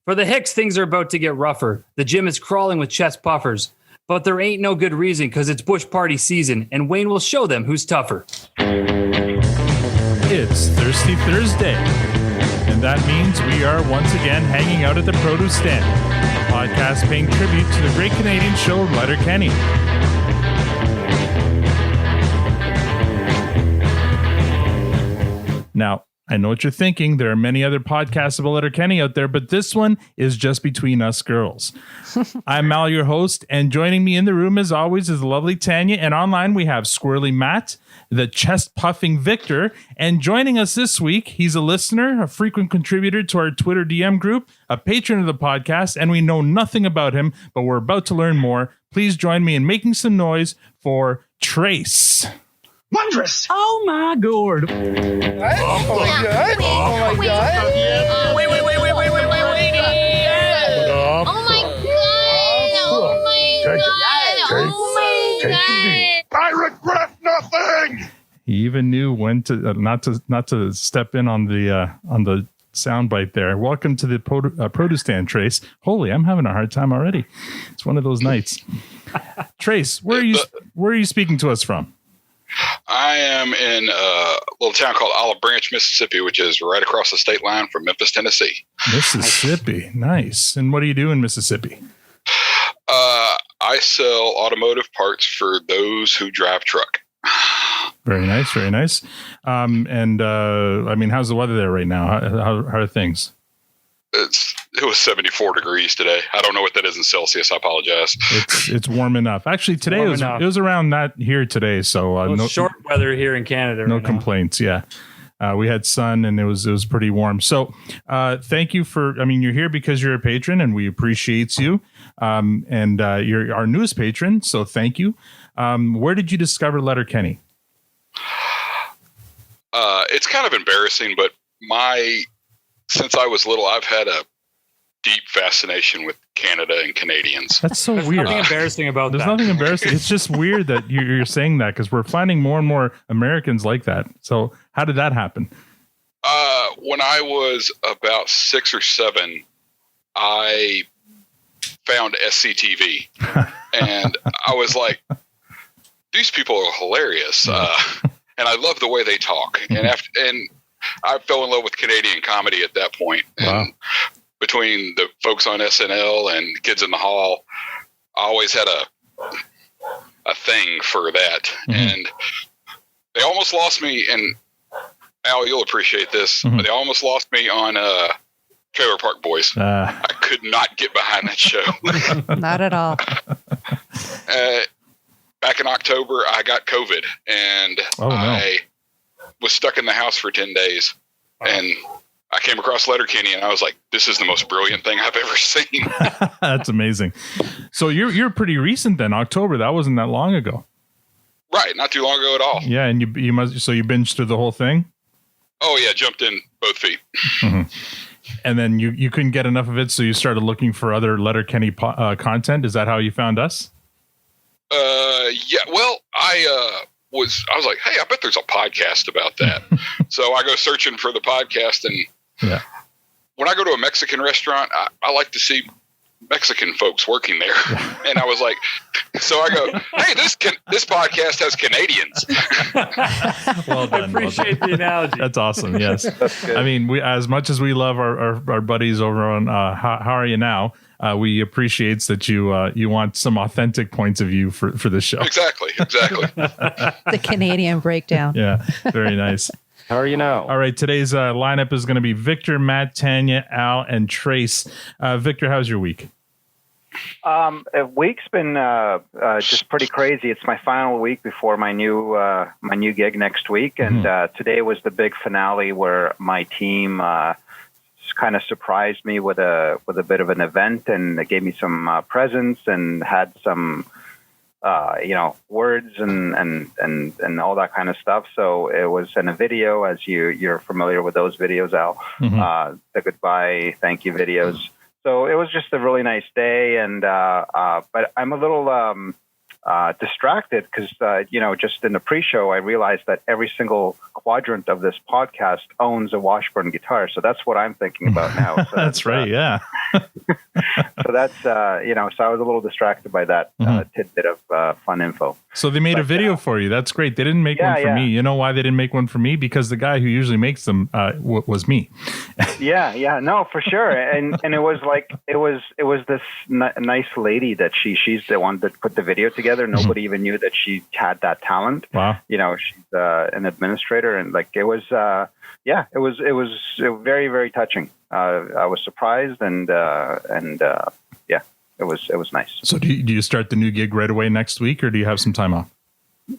For the Hicks, things are about to get rougher. The gym is crawling with chest puffers. But there ain't no good reason because it's Bush Party season, and Wayne will show them who's tougher. It's Thirsty Thursday, and that means we are once again hanging out at the produce stand. Podcast paying tribute to the great Canadian show Letterkenny. Now, I know what you're thinking. There are many other podcasts about Letterkenny out there, but this one is just between us girls. I'm Mal, your host, and joining me in the room, as always, is the lovely Tanya. And online, we have Squirrely Matt, the chest-puffing Victor. And joining us this week, he's a listener, a frequent contributor to our Twitter DM group, a patron of the podcast, and we know nothing about him, but we're about to learn more. Please join me in making some noise for Trace. Wondrous! Oh my god! Oh my god! Oh my god! Wait! Oh my god! I regret nothing. He even knew when to not to step in on the soundbite there. Welcome to the produce stand, Trace. Holy, I'm having a hard time already. It's one of those nights. Trace, where are you speaking to us from? I am in a little town called Olive Branch, Mississippi, which is right across the state line from Memphis, Tennessee. Mississippi, nice. And what do you do in Mississippi? I sell automotive parts for those who drive truck. Very nice, very nice. I mean, how's the weather there right now? How are things? It was 74 degrees today. I don't know what that is in Celsius. I apologize. It's warm enough. Actually, today it was around that here today. So no short weather here in Canada. No right complaints. Yeah, we had sun and it was pretty warm. So thank you for. I mean, you're here because you're a patron and we appreciate you. And you're our newest patron, so thank you. Where did you discover Letterkenny? It's kind of embarrassing, but since I was little, I've had a deep fascination with Canada and Canadians. That's so There's weird. Nothing embarrassing about There's that. nothing embarrassing. It's just weird that you're saying that because we're finding more and more Americans like that. So how did that happen? When I was about 6 or 7, I found SCTV, and I was like, "These people are hilarious," and I love the way they talk. And I fell in love with Canadian comedy at that point. Wow. And between the folks on SNL and Kids in the Hall, I always had a thing for that. Mm-hmm. And they almost lost me. And Al, you'll appreciate this. Mm-hmm. They almost lost me on Trailer Park Boys. I could not get behind that show. Not at all. Back in October, I got COVID, and I was stuck in the house for 10 days. And I came across Letterkenny, and I was like, "This is the most brilliant thing I've ever seen." That's amazing. So you're pretty recent then. October, that wasn't that long ago. Right, not too long ago at all. Yeah, and you binged through the whole thing. Oh yeah, jumped in both feet. Mm-hmm. And then you couldn't get enough of it, so you started looking for other Letterkenny content. Is that how you found us? Yeah. Well, I was like, "Hey, I bet there's a podcast about that." So I go searching for the podcast, and when I go to a Mexican restaurant, I like to see Mexican folks working there. And I was like, so I go, "Hey, this podcast has Canadians." Well done. I appreciate the analogy. That's awesome. Yes. I mean, we, as much as we love our buddies over on How Are You Now, we appreciate that you want some authentic points of view for this show. Exactly. The Canadian breakdown. Yeah. Very nice. How are you now? All right. Today's lineup is going to be Victor, Matt, Tanya, Al, and Trace. Victor, how's your week? Week's been just pretty crazy. It's my final week before my new gig next week, and today was the big finale where my team kind of surprised me with a bit of an event, and they gave me some presents and had some words and all that kind of stuff. So it was in a video, as you're familiar with those videos, Al, the goodbye, thank you videos. So it was just a really nice day, and but I'm a little distracted because, just in the pre-show, I realized that every single quadrant of this podcast owns a Washburn guitar. So that's what I'm thinking about now. So that's right. Yeah. So that's, so I was a little distracted by that tidbit of fun info. So they made a video for you. That's great. They didn't make one for me. You know why they didn't make one for me? Because the guy who usually makes them was me. No, for sure. And it was like, it was this nice lady that she's the one that put the video together. Nobody even knew that she had that talent. Wow. She's an administrator, and like, it was very, very touching. I was surprised, and it was nice. So do you start the new gig right away next week, or do you have some time off?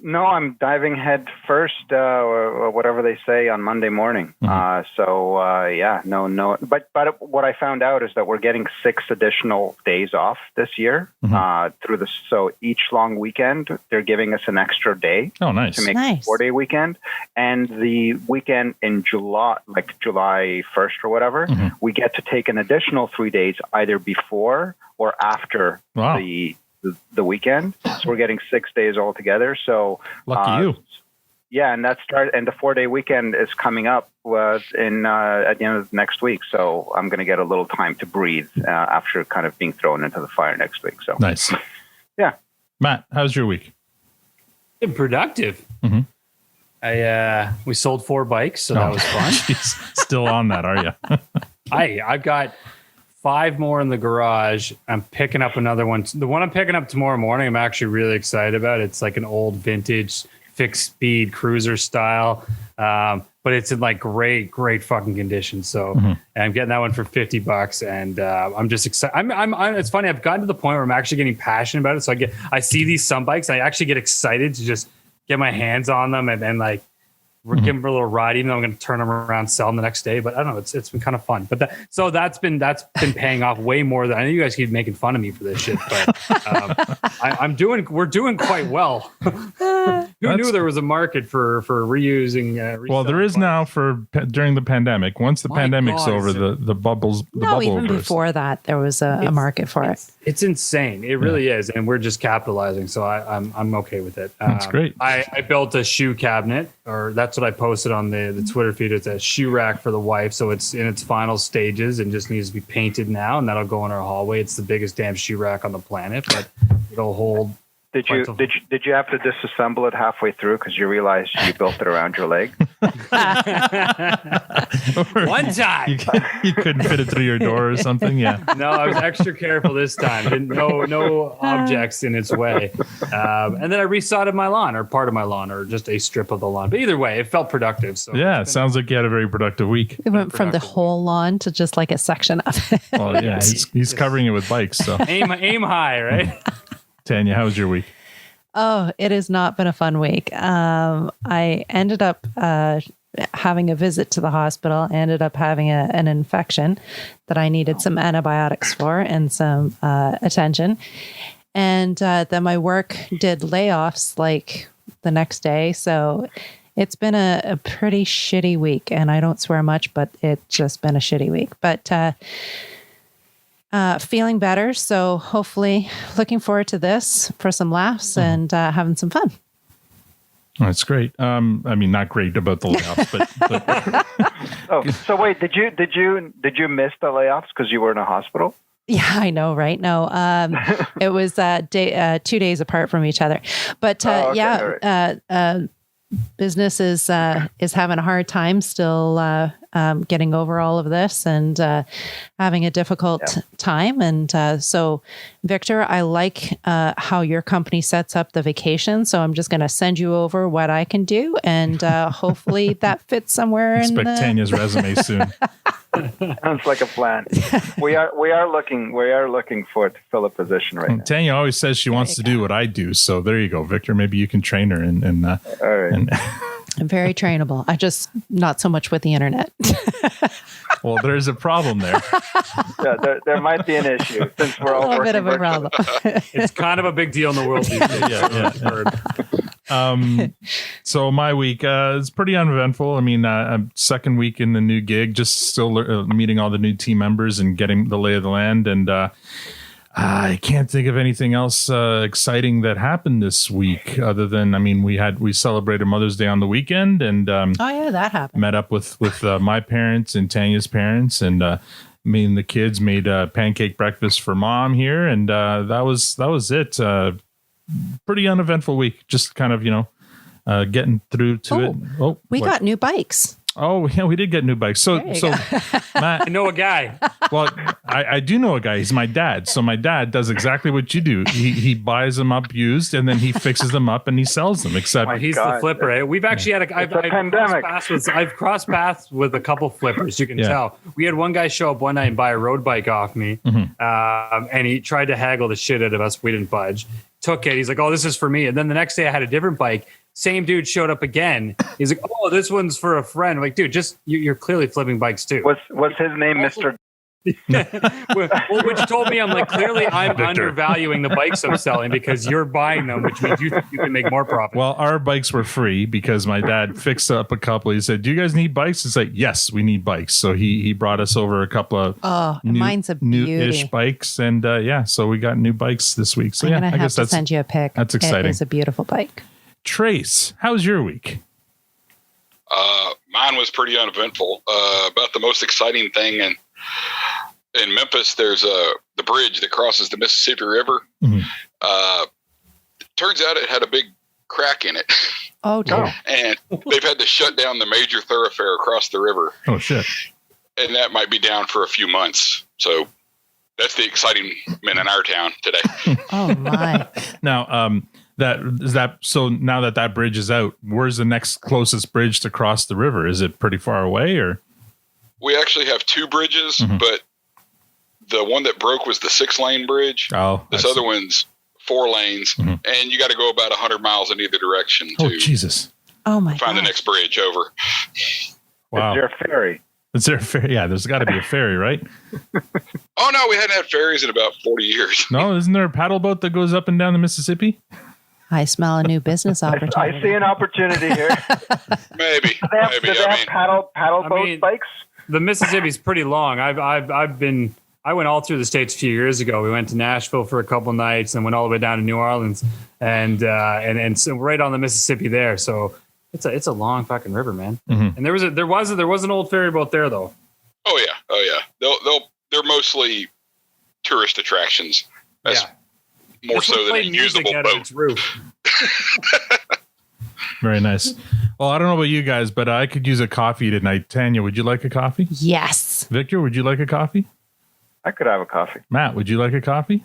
No, I'm diving head first, or whatever they say, on Monday morning. No. But what I found out is that we're getting 6 additional days off this year through this. So each long weekend, they're giving us an extra day. Oh, nice. To make a 4-day weekend. And the weekend in July, like July 1st or whatever, we get to take an additional 3 days either before or after the weekend. So we're getting 6 days altogether. So lucky you. Yeah, and the 4-day weekend is coming up at the end of next week. So I'm going to get a little time to breathe after kind of being thrown into the fire next week. So nice. Yeah. Matt, how's your week? Been productive. We sold 4 bikes, so that was fun. Jeez. Still on that, are you? I've got 5 more in the garage. I'm picking up another one. The one I'm picking up tomorrow morning, I'm actually really excited about. It's like an old vintage fixed speed cruiser style, but it's in like great fucking condition. So and I'm getting that one for $50, and I'm just excited. It's funny. I've gotten to the point where I'm actually getting passionate about it. So I see these sun bikes, and I actually get excited to just get my hands on them and like give them a little ride, even though I'm going to turn them around, sell them the next day. But I don't know, it's been kind of fun. But that's been paying off way more than I know. You guys keep making fun of me for this shit, but we're doing quite well. Who knew there was a market for reusing? Well, there is now during the pandemic. Once the pandemic's over, the bubbles. No, even before that, there was a market for it. It's insane. It really is, and we're just capitalizing. So I'm okay with it. That's great. I built a shoe cabinet, or that's what I posted on the Twitter feed. It's a shoe rack for the wife, so it's in its final stages and just needs to be painted now, and that'll go in our hallway. It's the biggest damn shoe rack on the planet, but it'll hold. Did you have to disassemble it halfway through because you realized you built it around your leg? One time. You couldn't fit it through your door or something? Yeah. No, I was extra careful this time. No objects in its way. And then I resodded my lawn, or part of my lawn, or just a strip of the lawn. But either way, it felt productive. So yeah, it sounds like you had a very productive week. It went from the whole lawn to just like a section of it. Well, yeah, he's covering it with bikes. So aim high, right? Tanya, how was your week? Oh, it has not been a fun week. I ended up having a visit to the hospital. I ended up having an infection that I needed some antibiotics for and some attention. And then my work did layoffs like the next day. So it's been a pretty shitty week. And I don't swear much, but it's just been a shitty week. But feeling better. So hopefully looking forward to this for some laughs and having some fun. Oh, that's great. I mean, not great about the layoffs, but so wait, did you miss the layoffs because you were in a hospital? Yeah, I know, right? No, it was 2 days apart from each other, but business is having a hard time still getting over all of this and having a difficult time. And so, Victor, I like how your company sets up the vacation. So I'm just going to send you over what I can do, and hopefully that fits somewhere. Expect Tanya's resume soon. Sounds like a plan. We are looking for to fill a position right now. Tanya always says she wants to do what I do. So there you go, Victor. Maybe you can train her. All right. I'm very trainable. I just not so much with the internet. Well, there's a problem there. Yeah, there might be an issue since we're all a little bit of a virtually. problem. It's kind of a big deal in the world these days. Yeah. So my week is pretty uneventful. I mean, second week in the new gig, just still meeting all the new team members and getting the lay of the land. And I can't think of anything else exciting that happened this week other than, I mean, we celebrated Mother's Day on the weekend and that happened. Met up with my parents and Tanya's parents and Me and the kids made pancake breakfast for mom here, and that was it. Pretty uneventful week. Just kind of, getting through to it. Oh, we got new bikes. Oh, yeah, we did get new bikes. So Matt, I know a guy. well, I do know a guy. He's my dad. So my dad does exactly what you do. He buys them up used, and then he fixes them up and he sells them. Except he's the flipper. Eh? We've actually had I've crossed paths with a couple flippers. You can tell. We had one guy show up one night and buy a road bike off me, and he tried to haggle the shit out of us. We didn't budge. Took it. He's like, "Oh, this is for me." And then the next day, I had a different bike. Same dude showed up again. He's like, "Oh, this one's for a friend." I'm like, dude, just you're clearly flipping bikes too. What's his name, Mr. Well, which told me I'm like, clearly I'm undervaluing the bikes I'm selling because you're buying them, which means you think you can make more profit. Well, our bikes were free because my dad fixed up a couple. He said, "Do you guys need bikes?" It's like, "Yes, we need bikes." So he brought us over a couple of mine's a new-ish bikes, and so we got new bikes this week. So I'm gonna have to send you a pic. That's exciting. It is a beautiful bike. Trace, how's your week? Mine was pretty uneventful. About the most exciting thing in Memphis, there's the bridge that crosses the Mississippi River. Turns out it had a big crack in it. Oh, dear. And they've had to shut down the major thoroughfare across the river. Oh, shit. And that might be down for a few months. So that's the excitement in our town today. Oh, my. Now, so now that bridge is out, where's the next closest bridge to cross the river? Is it pretty far away, or? We actually have two bridges, but the one that broke was the 6-lane bridge. Oh, this other one's 4 lanes, and you got to go about 100 miles in either direction to Jesus. Oh my find the next bridge over. Wow. Is there a ferry? Is there a ferry? Yeah, there's got to be a ferry, right? Oh no, we hadn't had ferries in about 40 years. No, isn't there a paddle boat that goes up and down the Mississippi? I smell a new business opportunity. I see an opportunity here. Maybe. Do they have paddle boat bikes? The Mississippi's pretty long. I went all through the States a few years ago. We went to Nashville for a couple nights and went all the way down to New Orleans and so right on the Mississippi there. So it's a long fucking river, man. And there was an old ferry boat there though. Oh yeah. They're mostly tourist attractions. That's more so than a usable boat. Very nice. Well, I don't know about you guys, but I could use a coffee tonight. Tanya, would you like a coffee? Yes. Victor, would you like a coffee? I could have a coffee. Matt, would you like a coffee?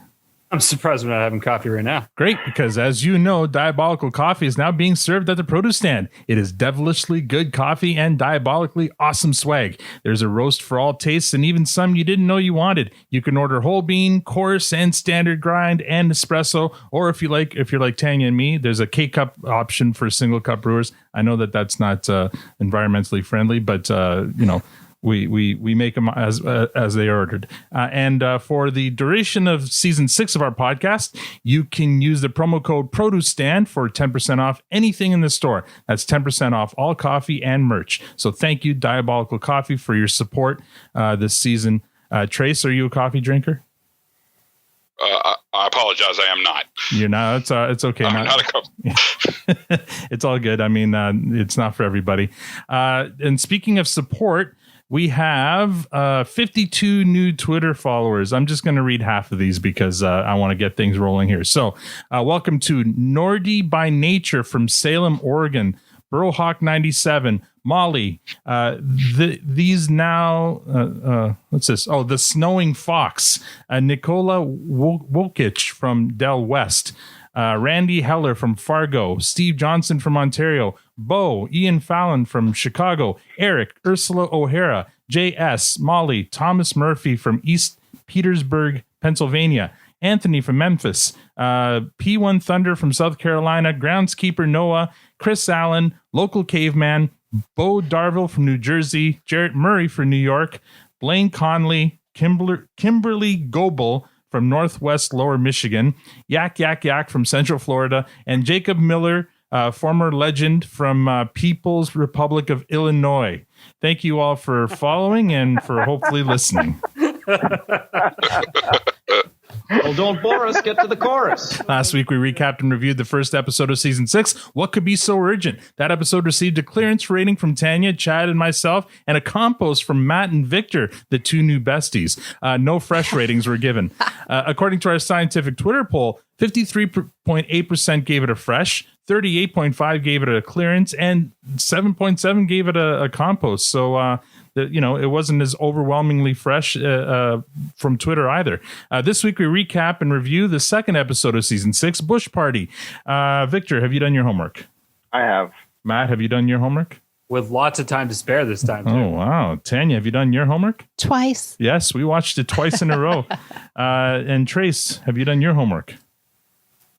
I'm surprised we're not having coffee right now. Great, because as you know, Diabolical coffee is now being served at the produce stand. It is devilishly good coffee and diabolically awesome swag. There's a roast for all tastes and even some you didn't know you wanted. You can order whole bean, coarse, and standard grind and espresso, or if you're like Tanya and me, there's a K-cup option for single cup brewers. I know that that's not environmentally friendly, but we make them as they are ordered. And for the duration of season 6 of our podcast, you can use the promo code ProduceStand for 10% off anything in the store. That's 10% off all coffee and merch. So thank you, Diabolical Coffee, for your support this season. Trace, are you a coffee drinker? I apologize. I am not. You're not. It's okay. I'm not a coffee. It's all good. I mean, it's not for everybody. And speaking of support, we have 52 new Twitter followers. I'm just going to read half of these because I want to get things rolling here. So welcome to Nordy by Nature from Salem, Oregon. Brohawk97, Molly, these now, what's this? Oh, The Snowing Fox, Nicola Wokich from Del West, Randy Heller from Fargo, Steve Johnson from Ontario, Bo, Ian Fallon from Chicago, Eric, Ursula O'Hara, J.S., Molly, Thomas Murphy from East Petersburg, Pennsylvania, Anthony from Memphis, P1 Thunder from South Carolina, Groundskeeper Noah, Chris Allen, Local Caveman, Bo Darville from New Jersey, Jarrett Murray from New York, Blaine Conley, Kimberly Goebel from Northwest Lower Michigan, Yak Yak Yak from Central Florida, and Jacob Miller, former legend from People's Republic of Illinois. Thank you all for following and for hopefully listening. Well, don't bore us. Get to the chorus. Last week, we recapped and reviewed the first episode of season 6. What could be so urgent? That episode received a clearance rating from Tanya, Chad, and myself, and a compost from Matt and Victor, the two new besties. No fresh ratings were given. According to our scientific Twitter poll, 53.8% gave it a fresh, 38.5% gave it a clearance, and 7.7% gave it a compost. So, it wasn't as overwhelmingly fresh from Twitter either. This week, we recap and review the second episode of season 6, Bush Party. Victor, have you done your homework? I have. Matt, have you done your homework? With lots of time to spare this time, too. Oh, wow. Tanya, have you done your homework? Twice. Yes, we watched it twice in a row. And Trace, have you done your homework?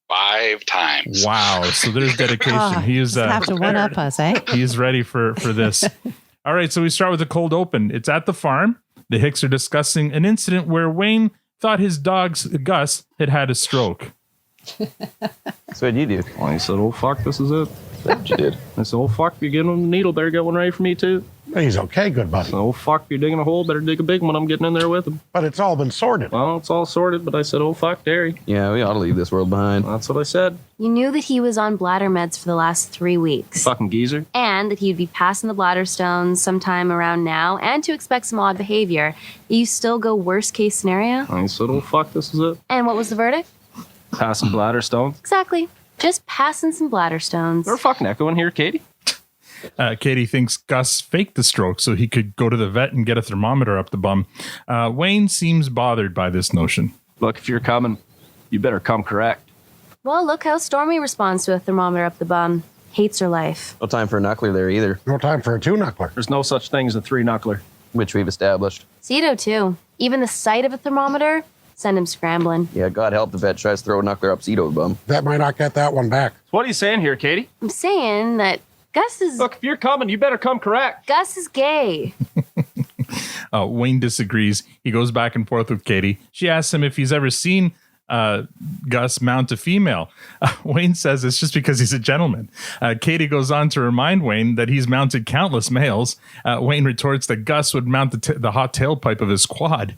5 times. Wow. So there's dedication. He is Have to one up us, eh? He's ready for this. All right, so we start with a cold open. It's at the farm. The Hicks are discussing an incident where Wayne thought his dog, Gus, had a stroke. So what'd you do? I said, oh, fuck, this is it. That's what you did. I said, oh, fuck, you're getting on the needle. Better get one ready for me, too. He's okay, good buddy. Oh, fuck, you're digging a hole. Better dig a big one. I'm getting in there with him. But it's all been sorted. Well, it's all sorted, but I said, oh, fuck, Derry. Yeah, we ought to leave this world behind. That's what I said. You knew that he was on bladder meds for the last 3 weeks. Fucking geezer. And that he'd be passing the bladder stones sometime around now, and to expect some odd behavior. You still go worst case scenario? I said, oh, fuck, this is it. And what was the verdict? Passing bladder stones. Exactly. Just passing some bladder stones. They're fucking echoing here, Katie. Katie thinks Gus faked the stroke so he could go to the vet and get a thermometer up the bum. Wayne seems bothered by this notion. Look, if you're coming, you better come correct. Well, look how Stormy responds to a thermometer up the bum. Hates her life. No time for a knuckler there either, No time for a two-knuckler. There's no such thing as a 3-knuckler. which we've established. Cedo, too. Even the sight of a thermometer, send him scrambling. Yeah, God help the vet tries to throw a knuckler up Cito's bum. That might not get that one back. So what are you saying here, Katie? I'm saying that Gus is... Look, if you're coming, you better come correct. Gus is gay. Wayne disagrees. He goes back and forth with Katie. She asks him if he's ever seen Gus mount a female. Wayne says it's just because he's a gentleman. Katie goes on to remind Wayne that he's mounted countless males. Wayne retorts that Gus would mount the hot tailpipe of his quad.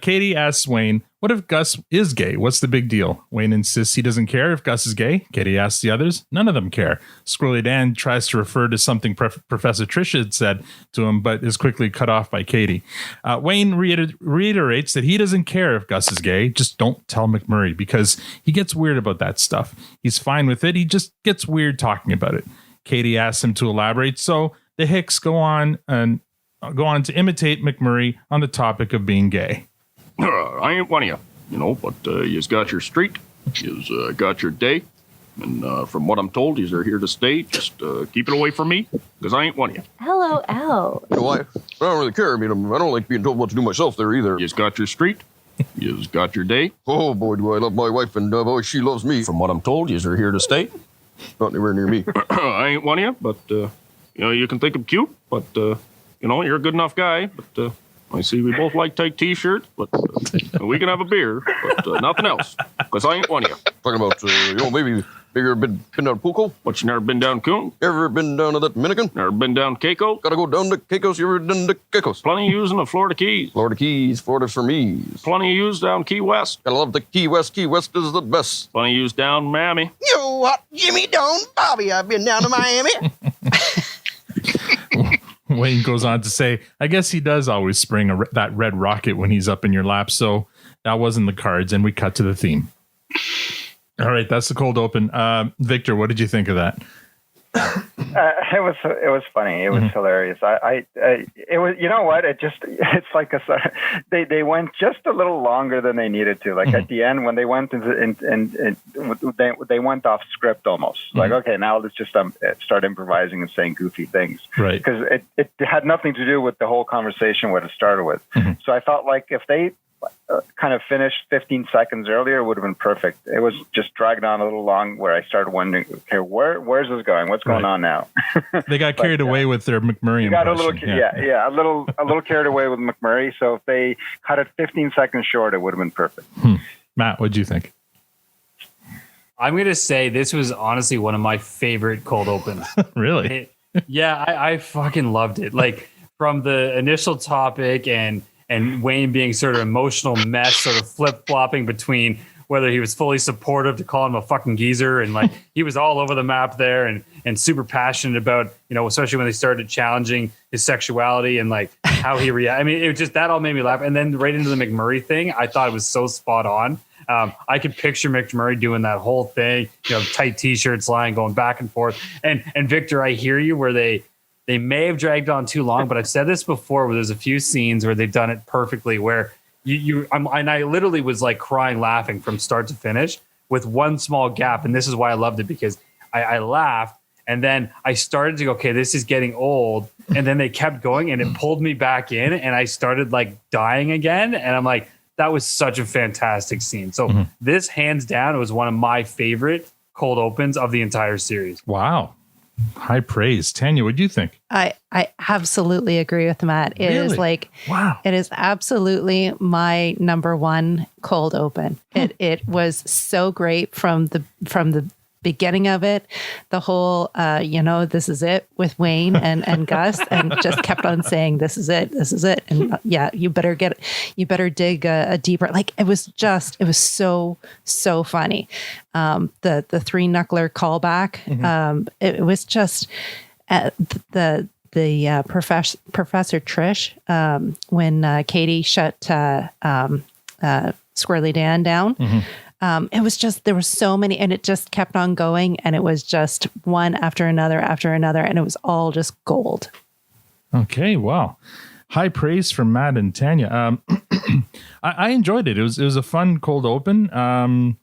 Katie asks Wayne, what if Gus is gay? What's the big deal? Wayne insists he doesn't care if Gus is gay. Katie asks the others. None of them care. Squirrely Dan tries to refer to something Professor Tricia had said to him, but is quickly cut off by Katie. Wayne reiterates that he doesn't care if Gus is gay. Just don't tell McMurray, because he gets weird about that stuff. He's fine with it. He just gets weird talking about it. Katie asks him to elaborate. So the Hicks go on to imitate McMurray on the topic of being gay. I ain't one of you, but you's got your street, you's got your day, and from what I'm told, you's are here to stay. Just keep it away from me, because I ain't one of you. LOL. You know why? I don't really care. I mean, I don't like being told what to do myself there either. You's got your street, you's got your day. Oh, boy, do I love my wife, and boy, she loves me. From what I'm told, you's are here to stay. Not anywhere near me. I ain't one of you, but, you can think I'm cute, but, you're a good enough guy, but, I see we both like tight T-shirts, but we can have a beer, but nothing else, because I ain't one of you. Talking about, maybe you ever been down to Puco? But you never been down Coon? Ever been down to that Dominican? Never been down Caicos? Gotta go down to Caicos. You ever done to Caicos? Plenty of yous in the Florida Keys. Florida Keys, Florida's for me. Plenty of yous down Key West. Gotta love the Key West. Key West is the best. Plenty of yous down Miami. Yo, what? Jimmy, don't Bobby. I've been down to Miami. Wayne goes on to say, I guess he does always spring that red rocket when he's up in your lap. So that wasn't the cards. And we cut to the theme. All right. That's the cold open. Victor, what did you think of that? It was funny. It was hilarious. It was, you know what? It's like they went just a little longer than they needed to. Like at the end when they went they went off script almost. Like, okay, now let's just start improvising and saying goofy things. Right. Because it had nothing to do with the whole conversation what it started with. So I felt like if they kind of finished 15 seconds earlier, it would have been perfect. It was just dragged on a little long where I started wondering, okay, where's this going? What's going on now? They got carried away with their McMurray impression. A little carried away with McMurray. So if they cut it 15 seconds short, it would have been perfect. Matt, what'd you think? I'm going to say this was honestly one of my favorite cold opens. Really? I fucking loved it. Like from the initial topic and and Wayne being sort of emotional mess, sort of flip-flopping between whether he was fully supportive to call him a fucking geezer, and like he was all over the map there and super passionate about, especially when they started challenging his sexuality and like how he reacted. I mean, it was just, that all made me laugh. And then right into the McMurray thing, I thought it was so spot on. I could picture McMurray doing that whole thing, tight t-shirts lying, going back and forth. And Victor, I hear you where they may have dragged on too long, but I've said this before where there's a few scenes where they've done it perfectly where and I literally was like crying, laughing from start to finish with one small gap. And this is why I loved it, because I laughed and then I started to go, okay, this is getting old. And then they kept going and it pulled me back in and I started like dying again. And I'm like, that was such a fantastic scene. So this hands down was one of my favorite cold opens of the entire series. Wow. High praise. Tanya, what do you think? I absolutely agree with Matt. It is like, wow. It is absolutely my number one cold open. It was so great from the beginning of it, the whole, this is it with Wayne and Gus, and just kept on saying, this is it. And you better dig a deeper, like it was so funny. The three knuckler callback. It was just the Professor Trish, when Katie shut Squirrely Dan down. It was just, there were so many, and it just kept on going, and it was just one after another, and it was all just gold. Okay, wow. High praise from Matt and Tanya. I enjoyed it. It was a fun cold open.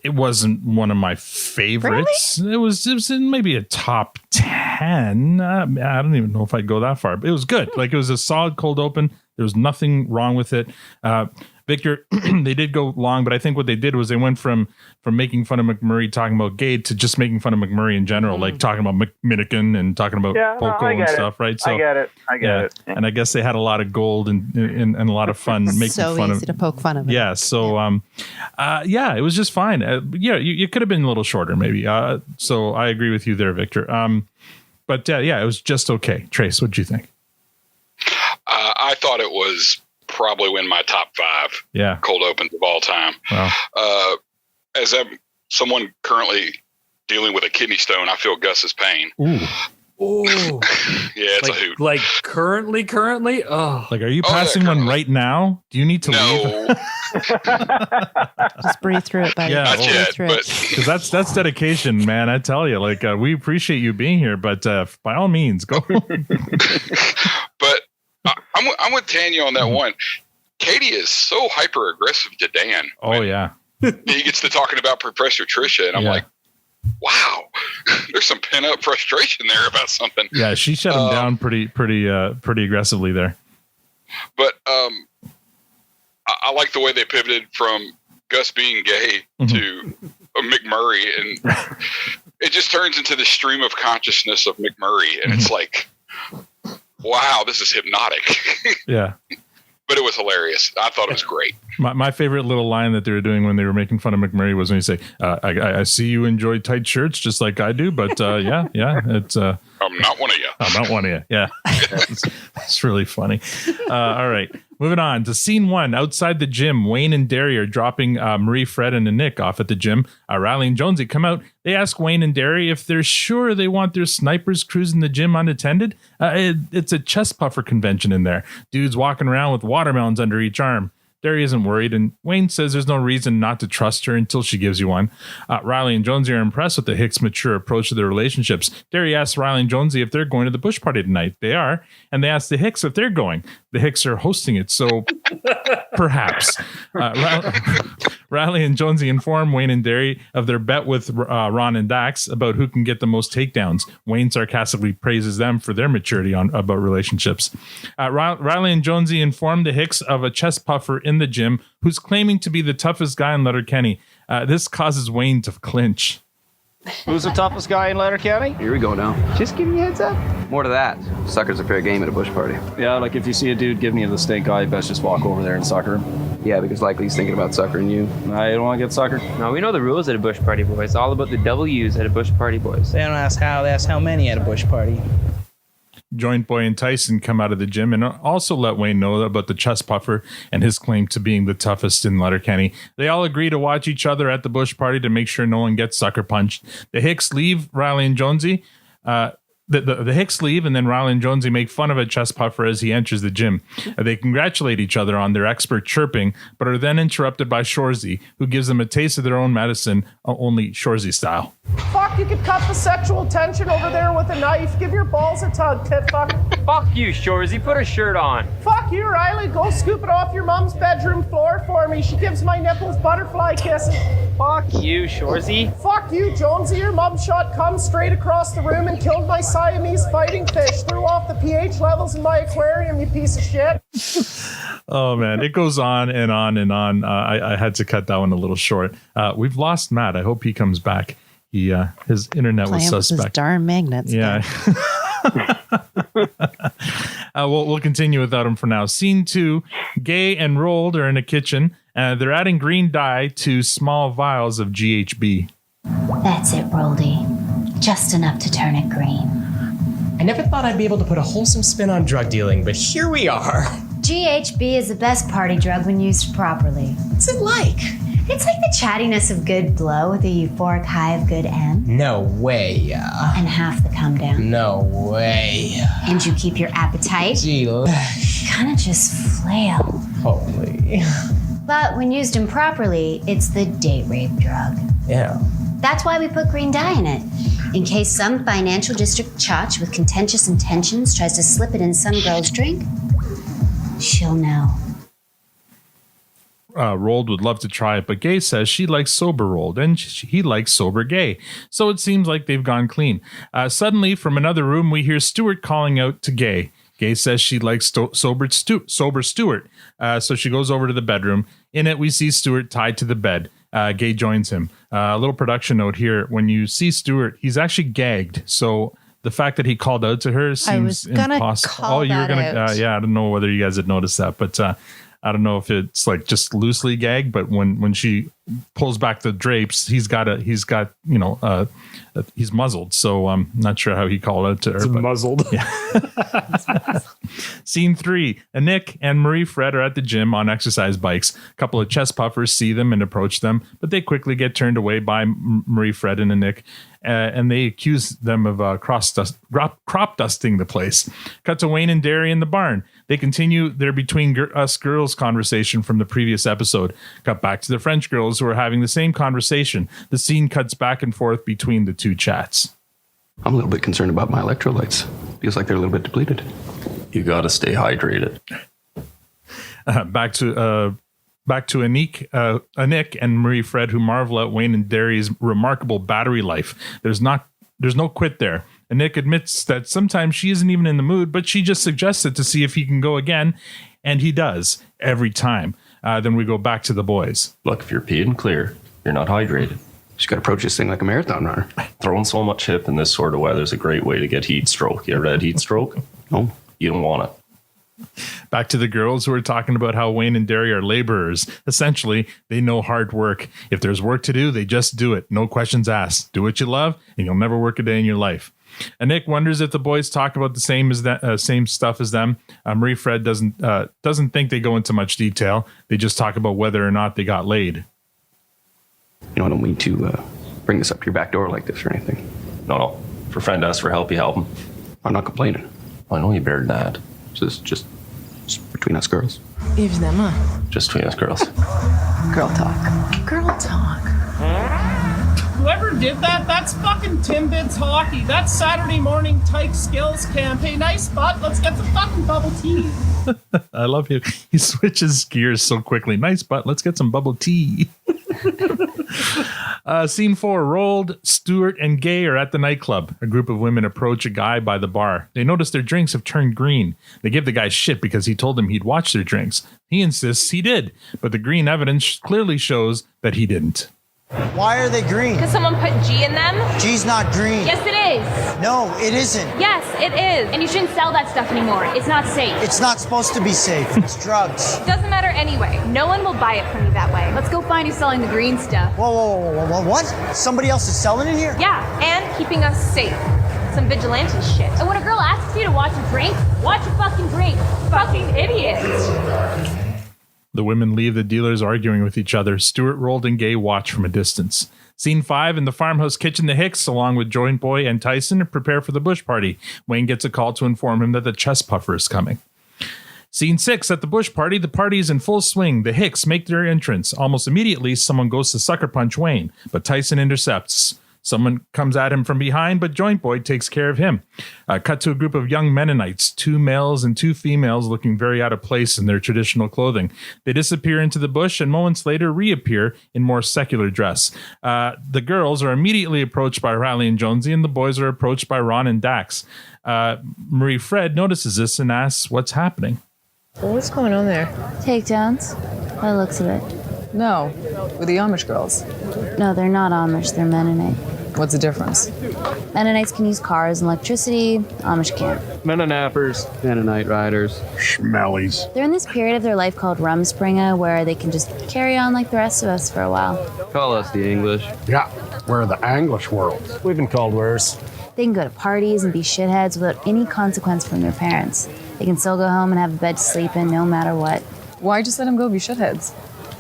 It wasn't one of my favorites. Really? It was in maybe a top 10. I don't even know if I'd go that far, but it was good. Like, it was a solid cold open. There was nothing wrong with it. Victor, they did go long, but I think what they did was they went from making fun of McMurray talking about gay to just making fun of McMurray in general, like talking about McMinnigan and talking about Poco and stuff, right? So I get it. Yeah. And I guess they had a lot of gold and a lot of fun making so fun easy to poke fun of it. Yeah. So, it was just fine. You could have been a little shorter maybe. So I agree with you there, Victor. But it was just okay. Trace, what do you think? I thought it was probably in my top 5 cold opens of all time. Wow. As someone currently dealing with a kidney stone, I feel Gus's pain. Ooh. It's a hoot. Like currently? Oh. Like, are you passing one right now? Do you need to leave? Just breathe through it, buddy. Yeah, not yet, because that's dedication, man. I tell you, like, we appreciate you being here, but by all means, go. But I'm with Tanya on that one. Katie is so hyper aggressive to Dan. Oh yeah. He gets to talking about Professor Tricia, and I'm like, wow, there's some pent up frustration there about something. Yeah, she shut him down pretty aggressively there. But I like the way they pivoted from Gus being gay to McMurray, and it just turns into the stream of consciousness of McMurray, and it's like, wow, this is hypnotic. Yeah. But it was hilarious. I thought it was great. My favorite little line that they were doing when they were making fun of McMurray was when you say, I see you enjoy tight shirts just like I do, but it's... I'm not one of you. I'm not one of you. Yeah. It's really funny. All right. Moving on to scene 1. Outside the gym, Wayne and Derry are dropping Marie, Fred, and Nick off at the gym. Riley and Jonesy come out. They ask Wayne and Derry if they're sure they want their snipers cruising the gym unattended. It's a chest puffer convention in there. Dudes walking around with watermelons under each arm. Derry isn't worried, and Wayne says there's no reason not to trust her until she gives you one. Riley and Jonesy are impressed with the Hicks' mature approach to their relationships. Derry asks Riley and Jonesy if they're going to the bush party tonight. They are, and they ask the Hicks if they're going. The Hicks are hosting it, so perhaps. Riley and Jonesy inform Wayne and Derry of their bet with Ron and Dax about who can get the most takedowns. Wayne sarcastically praises them for their maturity about relationships. Riley and Jonesy inform the Hicks of a chest puffer in the gym who's claiming to be the toughest guy in Letterkenny. This causes Wayne to clinch. Who's the toughest guy in Letterkenny? Here we go now. Just giving you a heads up. More to that. Suckers are fair game at a bush party. Yeah, like if you see a dude giving you the stink eye, best just walk over there and sucker him. Yeah, because likely he's thinking about suckering you. I don't want to get suckered. No, we know the rules at a bush party, boys. It's all about the W's at a bush party, boys. They don't ask how, they ask how many at a bush party. Joint Boy and Tyson come out of the gym and also let Wayne know about the chest puffer and his claim to being the toughest in Letterkenny. They all agree to watch each other at the bush party to make sure no one gets sucker punched. The Hicks leave Riley and Jonesy. The Hicks leave, and then Riley and Jonesy make fun of a chest puffer as he enters the gym. They congratulate each other on their expert chirping, but are then interrupted by Shorzy, who gives them a taste of their own medicine, only Shorzy style. Fuck, you could cut the sexual tension over there with a knife. Give your balls a tug, tit fuck. Fuck you, Shorzy. Put a shirt on. Fuck you, Riley. Go scoop it off your mom's bedroom floor for me. She gives my nipples butterfly kisses. Fuck you, Shorzy. Fuck you, Jonesy. Your mom shot cum straight across the room and killed my Siamese fighting fish. Threw off the pH levels in my aquarium, you piece of shit. Oh, man. It goes on and on and on. I had to cut that one a little short. We've lost Matt. I hope he comes back. His internet was suspect. His darn magnets. Yeah. We'll continue without him for now. Scene 2, Gay and Rold are in a kitchen. They're adding green dye to small vials of GHB. That's it, Roldy. Just enough to turn it green. I never thought I'd be able to put a wholesome spin on drug dealing, but here we are. GHB is the best party drug when used properly. What's it like? It's like the chattiness of good blow with a euphoric high of good M. No way. And half the come down. No way. And you keep your appetite. Gee, kind of just flail. Holy. But when used improperly, it's the date rape drug. Yeah. That's why we put green dye in it. In case some financial district chotch with contentious intentions tries to slip it in some girl's drink, she'll know. Rold would love to try it, but Gay says she likes sober Rold and he likes sober Gay. So it seems like they've gone clean. Suddenly, from another room, we hear Stuart calling out to Gay. Gay says she likes sober Stuart. So she goes over to the bedroom. In it, we see Stuart tied to the bed. Gay joins him. A little production note here. When you see Stuart, he's actually gagged. So the fact that he called out to her seems impossible. Yeah, I don't know whether you guys had noticed that, but I don't know if it's like just loosely gagged, but when she pulls back the drapes, he's muzzled. So I'm not sure how he called out to her. It's muzzled. Yeah. Scene 3, Nick and Marie Fred are at the gym on exercise bikes. A couple of chest puffers see them and approach them, but they quickly get turned away by Marie Fred and Nick. And they accuse them of crop dusting the place. Cut to Wayne and Derry in the barn. They continue their between us girls conversation from the previous episode. Cut back to the French girls who are having the same conversation. The scene cuts back and forth between the two chats. I'm a little bit concerned about my electrolytes. Feels like they're a little bit depleted. You got to stay hydrated. Back to Anik and Marie Fred, who marvel at Wayne and Derry's remarkable battery life. There's no quit there. Anik admits that sometimes she isn't even in the mood, but she just suggests it to see if he can go again, and he does every time. Then we go back to the boys. Look, if you're peeing clear, you're not hydrated. Just got to approach this thing like a marathon runner. Throwing so much hip in this sort of weather is a great way to get heat stroke. You ever had heat stroke? No. You don't want it. Back to the girls who are talking about how Wayne and Derry are laborers. Essentially, they know hard work. If there's work to do, they just do it. No questions asked. Do what you love, and you'll never work a day in your life. And Nick wonders if the boys talk about the same stuff as them. Marie Fred doesn't think they go into much detail. They just talk about whether or not they got laid. I don't mean to bring this up to your back door like this or anything. No. If a friend asks for help, you help him. I'm not complaining. I know you better than that. So this is just between us girls. Évidemment. Just between us girls. Girl talk. Girl talk. Whoever did that, that's fucking Timbits hockey. That's Saturday morning type skills camp. Hey, nice butt. Let's get some fucking bubble tea. I love him. He switches gears so quickly. Nice butt. Let's get some bubble tea. Scene 4, Rold, Stuart, and Gay are at the nightclub. A group of women approach a guy by the bar. They notice their drinks have turned green. They give the guy shit because he told them he'd watch their drinks. He insists he did, but the green evidence clearly shows that he didn't. Why are they green? Because someone put G in them. G's not green. Yes, it is. No, it isn't. Yes, it is. And you shouldn't sell that stuff anymore. It's not safe. It's not supposed to be safe. It's drugs. Doesn't matter anyway. No one will buy it from you that way. Let's go find who's selling the green stuff. Whoa, what? Somebody else is selling it here? Yeah, and keeping us safe. some vigilante shit. And when a girl asks you to watch her drink, watch her fucking drink. Fucking idiots. The women leave the dealers arguing with each other. Stuart, Rold, and Gay watch from a distance. Scene 5, in the farmhouse kitchen, the Hicks, along with Joint Boy and Tyson, prepare for the bush party. Wayne gets a call to inform him that the chest puffer is coming. Scene 6, at the bush party, the party is in full swing. The Hicks make their entrance. Almost immediately, someone goes to sucker punch Wayne, but Tyson intercepts. Someone comes at him from behind, but Joint Boy takes care of him. Cut to a group of young Mennonites, 2 males and 2 females looking very out of place in their traditional clothing. They disappear into the bush and moments later reappear in more secular dress. The girls are immediately approached by Riley and Jonesy, and the boys are approached by Ron and Dax. Marie Fred notices this and asks what's happening. What's going on there? Takedowns. By the looks of it. No, with the Amish girls. No, they're not Amish. They're Mennonite. What's the difference? Mennonites can use cars and electricity. Amish can't. Mennonappers. Mennonite riders. Schmellies. They're in this period of their life called Rumspringa where they can just carry on like the rest of us for a while. Call us the English. Yeah, we're the English world. We've been called worse. They can go to parties and be shitheads without any consequence from their parents. They can still go home and have a bed to sleep in no matter what. Why just let them go be shitheads?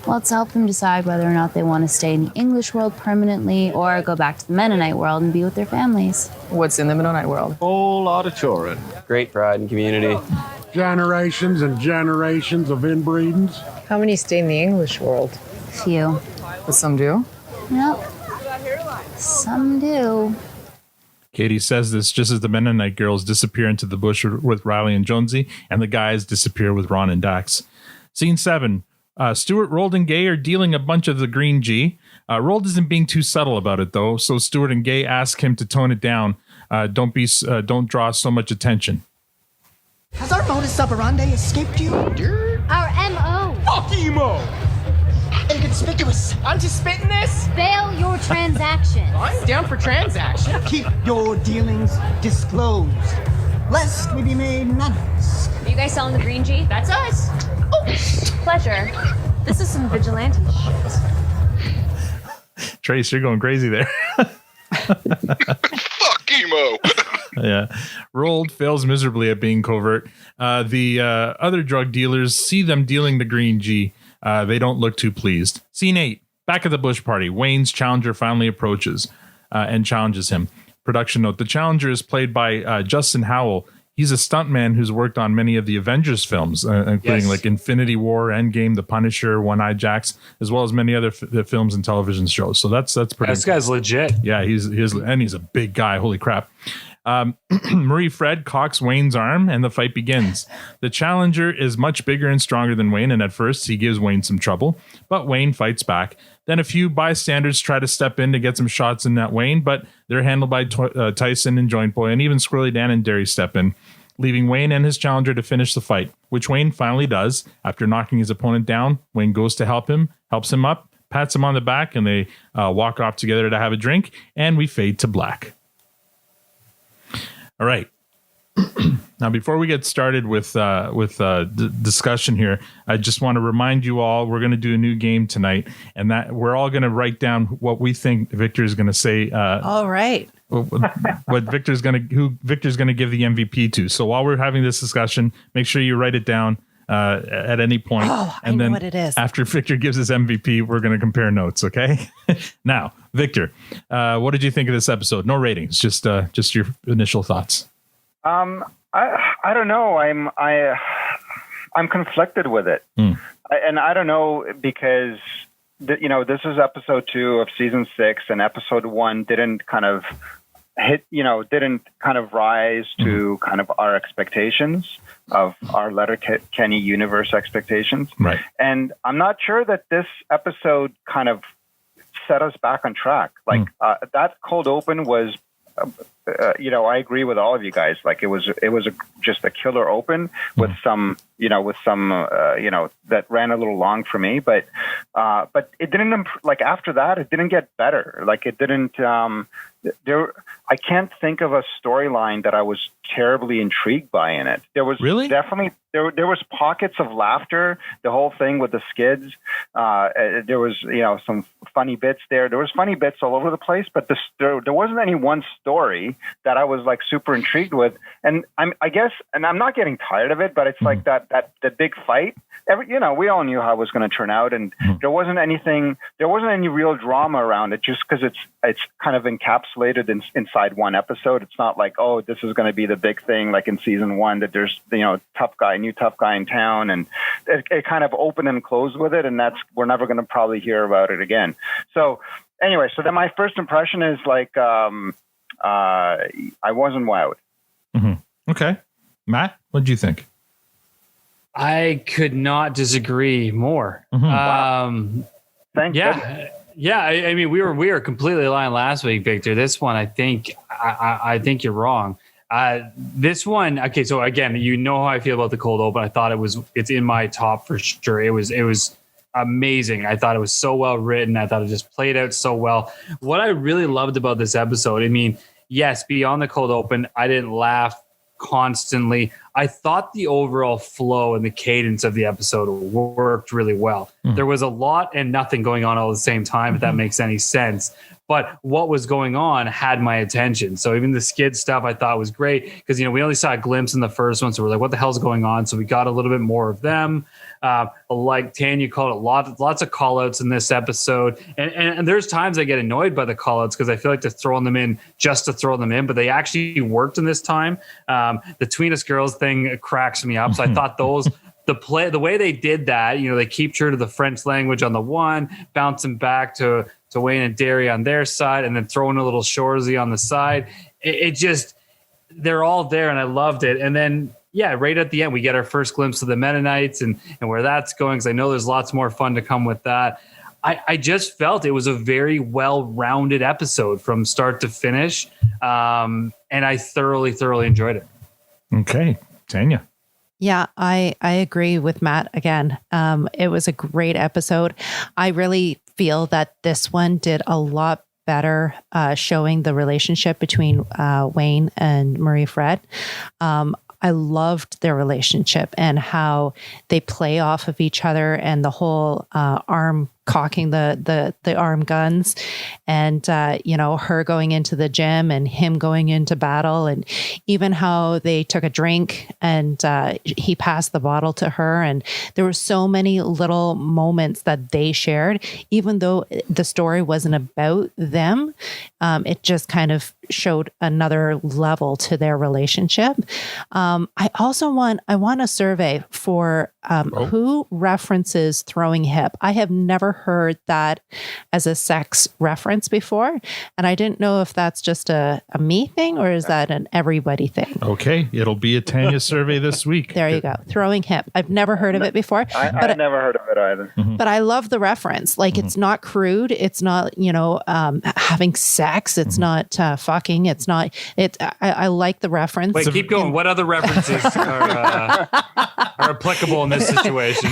Well, it's to help them decide whether or not they want to stay in the English world permanently or go back to the Mennonite world and be with their families. What's in the Mennonite world? Whole lot of children. Great pride and community. Generations and generations of inbreedings. How many stay in the English world? Few. But some do? Nope. Some do. Katie says this just as the Mennonite girls disappear into the bush with Riley and Jonesy, and the guys disappear with Ron and Dax. Scene 7. Stuart, Rold, and Gay are dealing a bunch of the green G. Rold isn't being too subtle about it, though, so Stuart and Gay ask him to tone it down. Don't draw so much attention. Has our modus operandi escaped you? Our M.O. Fuck emo! Inconspicuous. I'm just spitting this. Fail your transaction. I'm down for transaction. Keep your dealings disclosed, lest we be made anonymous. Are you guys selling the green G? That's us. Oh, pleasure. This is some vigilante shit. Trace, you're going crazy there. Fuck emo. Yeah. Rold fails miserably at being covert. The other drug dealers see them dealing the green G. They don't look too pleased. Scene 8. Back at the bush party, Wayne's challenger finally approaches and challenges him. Production note, the challenger is played by Justin Howell. He's a stuntman who's worked on many of the Avengers films, including like Infinity War, Endgame, The Punisher, One-Eye Jacks, as well as many other films and television shows. So that's pretty. This guy's legit. Yeah, he's a big guy. Holy crap. Marie Fred cocks Wayne's arm and the fight begins. The challenger is much bigger and stronger than Wayne, and at first he gives Wayne some trouble, but Wayne fights back. Then a few bystanders try to step in to get some shots in at Wayne, but they're handled by Tyson and Joint Boy, and even Squirrely Dan and Derry step in, leaving Wayne and his challenger to finish the fight, which Wayne finally does. After knocking his opponent down, Wayne goes to help him, helps him up, pats him on the back, and they walk off together to have a drink, and we fade to black. All right. Now, before we get started with discussion here, I just want to remind you all we're going to do a new game tonight, and that we're all going to write down what we think Victor is going to say. All right. What Victor's going to give the MVP to. So while we're having this discussion, make sure you write it down at any point. Oh, I know what it is. After Victor gives his MVP, we're going to compare notes. Okay. Now, Victor, what did you think of this episode? No ratings, just your initial thoughts. I don't know. I'm conflicted with it, and I don't know because this is episode 2 of season 6, and episode 1 didn't kind of rise to kind of our expectations of our Letterkenny universe expectations. Right. And I'm not sure that this episode kind of set us back on track. Like that cold open was. I agree with all of you guys. Like it was just a killer open with some that ran a little long for me, but it didn't like after that it didn't get better. Like it didn't I can't think of a storyline that I was terribly intrigued by in it. There was definitely there was pockets of laughter. The whole thing with the skids. There was some funny bits there. There was funny bits all over the place, but there wasn't any one story that I was like super intrigued with. And I guess I'm not getting tired of it, but it's like that the big fight. We all knew how it was going to turn out, and there wasn't any real drama around it, just because it's kind of encapsulated inside one episode. It's not like, oh, this is going to be the big thing like in season 1, that there's new tough guy in town, and it kind of opened and closed with it, and we're never going to probably hear about it again. So anyway, so then my first impression is like I wasn't wowed. Okay, Matt, what did you think? I could not disagree more. Thank you. Yeah. I mean, we were completely aligned last week, Victor. This one, I think you're wrong. This one, okay. So again, how I feel about the cold open. I thought it's in my top for sure. It was amazing. I thought it was so well written. I thought it just played out so well. What I really loved about this episode, I mean, yes, beyond the cold open, I didn't laugh constantly. I thought the overall flow and the cadence of the episode worked really well. There was a lot and nothing going on all at the same time, if that makes any sense. But what was going on had my attention. So even the skid stuff I thought was great, because we only saw a glimpse in the first one, so we're like, what the hell's going on? So we got a little bit more of them. Like Tanya called it, lots of call outs in this episode. And there's times I get annoyed by the call outs because I feel like they're throwing them in just to throw them in, but they actually worked in this time. The Tween Us Girls thing cracks me up. So I thought the way they did that, they keep true to the French language on the one, bouncing back to Wayne and Derry on their side, and then throwing a little Shorzy on the side. It just, they're all there, and I loved it. And then, right at the end, we get our first glimpse of the Mennonites and where that's going, because I know there's lots more fun to come with that. I just felt it was a very well-rounded episode from start to finish, and I thoroughly enjoyed it. Okay, Tanya. Yeah, I agree with Matt again. It was a great episode. I really feel that this one did a lot better showing the relationship between Wayne and Marie Fred. I loved their relationship and how they play off of each other, and the whole arm cocking the arm guns, and her going into the gym and him going into battle, and even how they took a drink and he passed the bottle to her, and there were so many little moments that they shared, even though the story wasn't about them. It just kind of showed another level to their relationship. I also want a survey for who references throwing hip. I have never heard that as a sex reference before, and I didn't know if that's just a me thing or is that an everybody thing. Okay, it'll be a Tanya survey this week. There you go. Throwing hip. I've never heard of it before. I've never heard of it either. But I love the reference. Like, it's not crude. It's not, having sex. It's not fucking. It's not. I like the reference. Wait, keep going. What other references are applicable in this situation?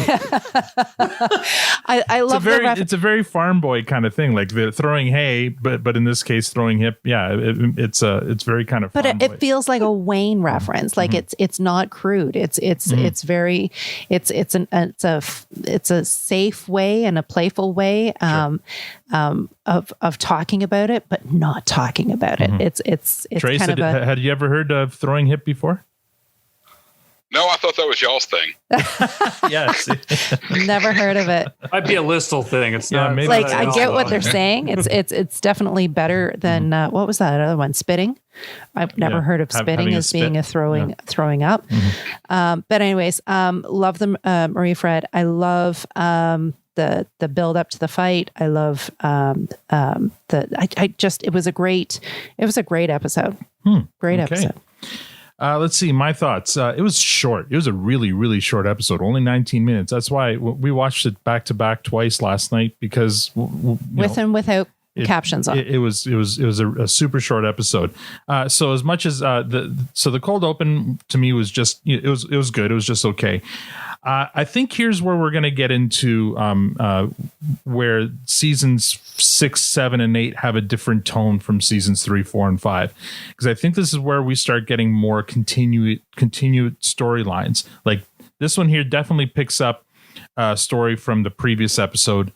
I love the reference. It's a very farm boy kind of thing, like the throwing hay, but in this case, throwing hip. Yeah, it's very kind of. But it feels like a Wayne reference. Like it's not crude. It's very it's a safe way and a playful way of talking about it, but not talking about it. It's Trace, kind of had you ever heard of throwing hip before? No, I thought that was y'all's thing. Yes. Never heard of it. Might be a Listle thing. It's not like, I get what they're saying. It's definitely better than what was that other one? Spitting. I've never heard of spitting as being a throwing up. But anyways, love them, Marie Fred. I love the build up to the fight. I love it was a great episode. Great episode. Let's see my thoughts. It was short. It was a really, really short episode, only 19 minutes. That's why we watched it back to back twice last night, because with and without captions on. It was a super short episode. So as much as the cold open to me was just, it was good. It was just okay. I think here's where we're going to get into where seasons 6, 7, and 8 have a different tone from seasons 3, 4, and 5, because I think this is where we start getting more continued storylines. Like this one here definitely picks up a story from the previous episode.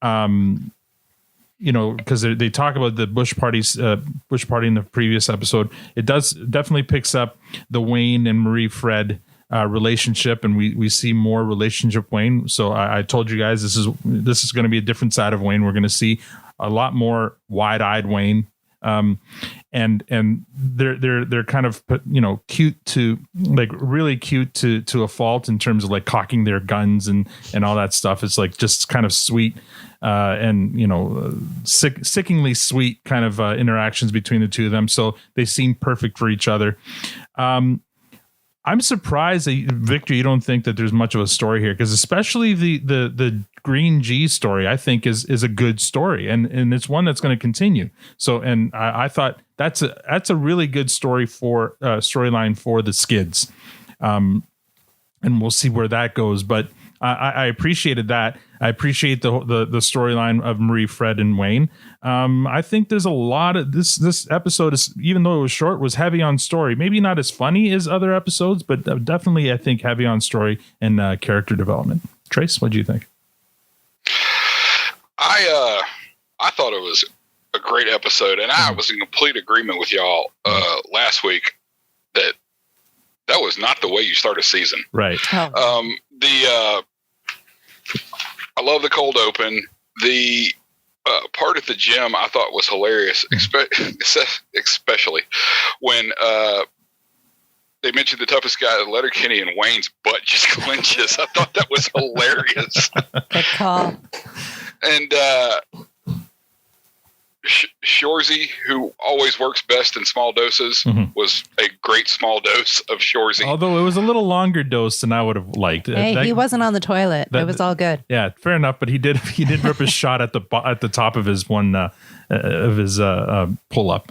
Because they talk about the bush party in the previous episode. It definitely picks up the Wayne and Marie Fred relationship, and we see more relationship Wayne. So I told you guys this is going to be a different side of Wayne. We're going to see a lot more wide-eyed Wayne, and they're kind of cute to like really cute to a fault in terms of like cocking their guns and all that stuff. It's like just kind of sweet and sickeningly sweet kind of interactions between the two of them. So they seem perfect for each other. I'm surprised that, Victor, you don't think that there's much of a story here, because especially the Green G story, I think is a good story, and it's one that's going to continue. So, and I thought that's a really good story for storyline for the Skids, and we'll see where that goes. But I appreciated that. I appreciate the storyline of Marie, Fred, and Wayne. I think there's a lot of this episode is, even though it was short, was heavy on story. Maybe not as funny as other episodes, but definitely I think heavy on story and character development. Trace, what do you think? I thought it was a great episode, and I was in complete agreement with y'all last week that was not the way you start a season. Right. I love the cold open. The part at the gym I thought was hilarious, especially when they mentioned the toughest guy at Letterkenny and Wayne's butt just clenches. I thought that was hilarious. Good call. And Shorzy, who always works best in small doses, was a great small dose of Shorzy. Although it was a little longer dose than I would have liked. Hey, he wasn't on the toilet. It was all good. Yeah, fair enough. But he did rip his shot at the top of his pull up.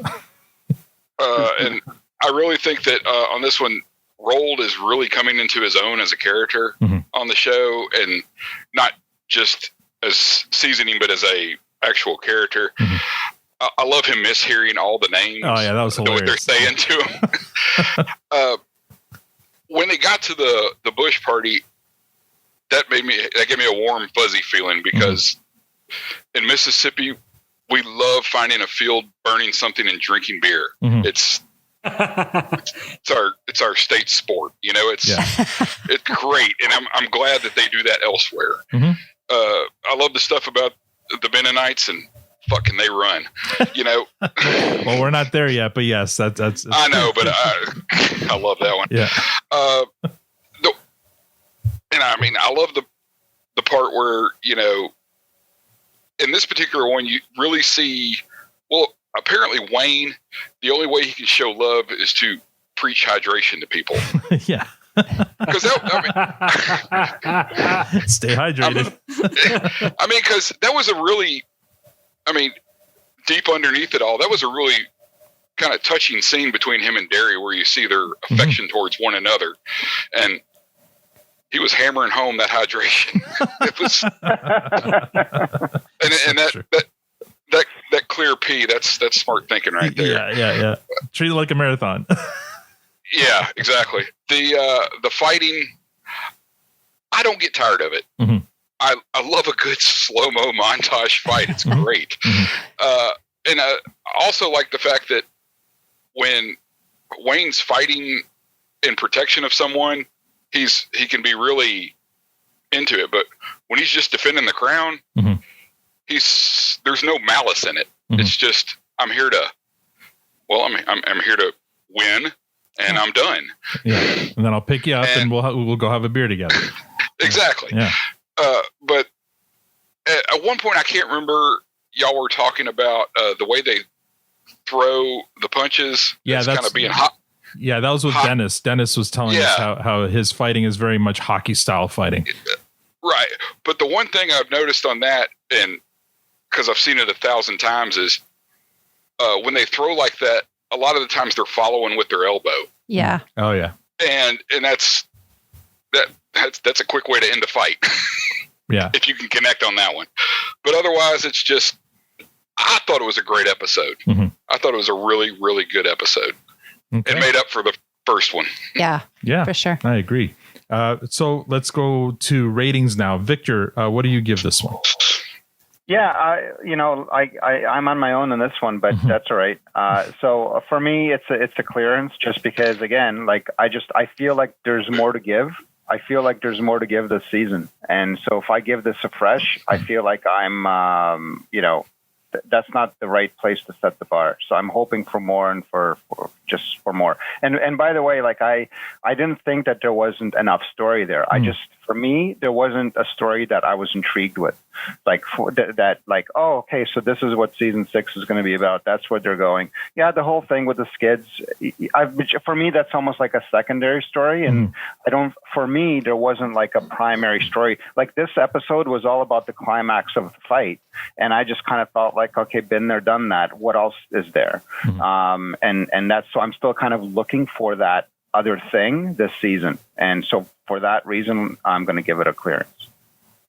And I really think that on this one, Rold is really coming into his own as a character on the show, and not just as seasoning, but as a actual character. I love him mishearing all the names. Oh yeah, that was hilarious. What they're saying to him. When it got to the bush party, that gave me a warm, fuzzy feeling, because in Mississippi we love finding a field, burning something, and drinking beer. It's our state sport. It's great, and I'm glad that they do that elsewhere. I love the stuff about the Mennonites, and fucking they run, Well, we're not there yet, but yes, that's I know, but I love that one. Yeah. And I mean, I love the part where, in this particular one, you really see, well, apparently Wayne, the only way he can show love is to preach hydration to people. Yeah. Because stay hydrated. Because that was a really, deep underneath it all, that was a really kind of touching scene between him and Derry, where you see their affection towards one another, and he was hammering home that hydration. It was, and that clear pee, that's smart thinking right there. Yeah. Treat it like a marathon. Yeah, exactly. The fighting, I don't get tired of it. I love a good slow-mo montage fight. It's great. And I also like the fact that when Wayne's fighting in protection of someone, he can be really into it. But when he's just defending the crown, there's no malice in it. It's just, I'm here to win, and I'm done. Yeah, and then I'll pick you up, and we'll go have a beer together. Exactly. Yeah. But at one point, I can't remember, y'all were talking about the way they throw the punches. Yeah, that's kind of being hot. Yeah, that was with Dennis. Dennis was telling us how his fighting is very much hockey style fighting. Right. But the one thing I've noticed on that, and because I've seen it 1,000 times, is when they throw like that, a lot of the times they're following with their elbow. Yeah. Oh yeah. And that's a quick way to end a fight. Yeah. If you can connect on that one. But otherwise, it's just, I thought it was a great episode. Mm-hmm. I thought it was a really, really good episode. Okay. It made up for the first one. Yeah. Yeah. For sure. I agree. So let's go to ratings now. Victor, what do you give this one? Yeah, I'm on my own on this one, but that's all right. So for me, it's a clearance, just because, again, like I feel like there's more to give. I feel like there's more to give this season, and so if I give this a fresh, I feel like I'm, that's not the right place to set the bar. So I'm hoping for more and for more. And by the way, like I didn't think that there wasn't enough story there. For me, there wasn't a story that I was intrigued with. Like oh, okay, so this is what season 6 is going to be about. That's what they're going. Yeah, the whole thing with the skids. For me, that's almost like a secondary story. And for me, there wasn't like a primary story. Like this episode was all about the climax of the fight. And I just kind of felt like, okay, been there, done that. What else is there? And that's, so I'm still kind of looking for that other thing this season. And so for that reason, I'm going to give it a clearance.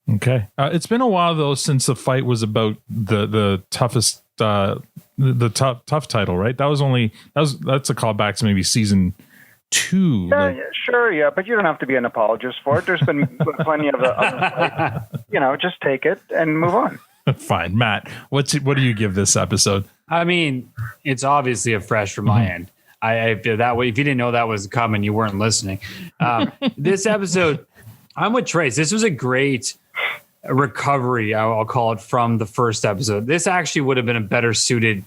Okay. It's been a while though, since the fight was about the toughest, the tough title, right? That's a callback to maybe season 2. Yeah, sure. Yeah. But you don't have to be an apologist for it. There's been plenty of other fights. Just take it and move on. Fine. Matt, what do you give this episode? I mean, it's obviously a fresh from my end. I feel that way. If you didn't know that was coming, you weren't listening. This episode, I'm with Trace. This was a great recovery, I'll call it, from the first episode. This actually would have been a better suited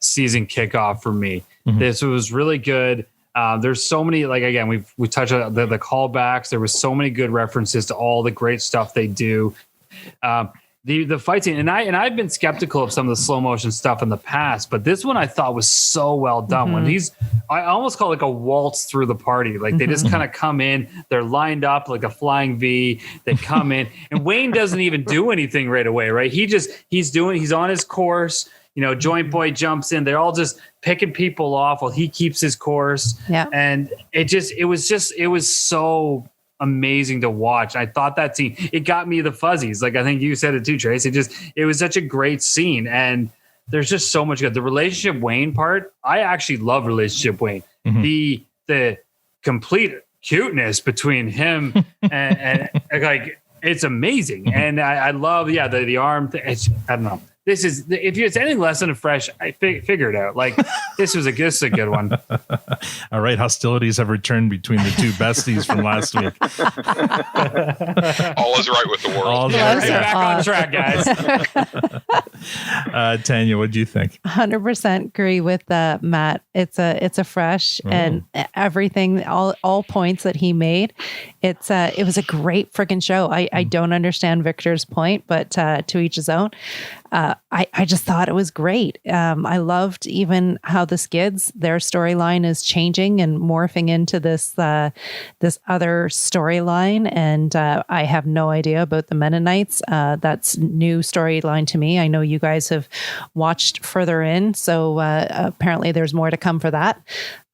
season kickoff for me. This was really good. There's so many, like, again, we touched on the callbacks. There was so many good references to all the great stuff they do. The fight scene, and I've been skeptical of some of the slow motion stuff in the past, but this one I thought was so well done. When I almost call it like a waltz through the party. Like they just kind of come in, they're lined up like a flying V. They come in, and Wayne doesn't even do anything right away, right? He's on his course. Joint Boy jumps in. They're all just picking people off while he keeps his course. Yeah, and it was so amazing to watch. I thought that scene, it got me the fuzzies. Like I think you said it too, Trace. It was such a great scene, and there's just so much good. The relationship Wayne part, I actually love relationship Wayne. The complete cuteness between him and like it's amazing. And I love the arm thing. I don't know. This is, if it's anything less than a fresh, I figured out. Like this is a good one. All right, hostilities have returned between the two besties from last week. All is right with the world. Back on track, guys. Tanya, what do you think? 100% agree with Matt. It's a fresh and everything, all points that he made. It was a great freaking show. I don't understand Victor's point, but to each his own. I just thought it was great. I loved even how the Skids, their storyline is changing and morphing into this other storyline. And I have no idea about the Mennonites. That's new storyline to me. I know you guys have watched further in, so apparently there's more to come for that.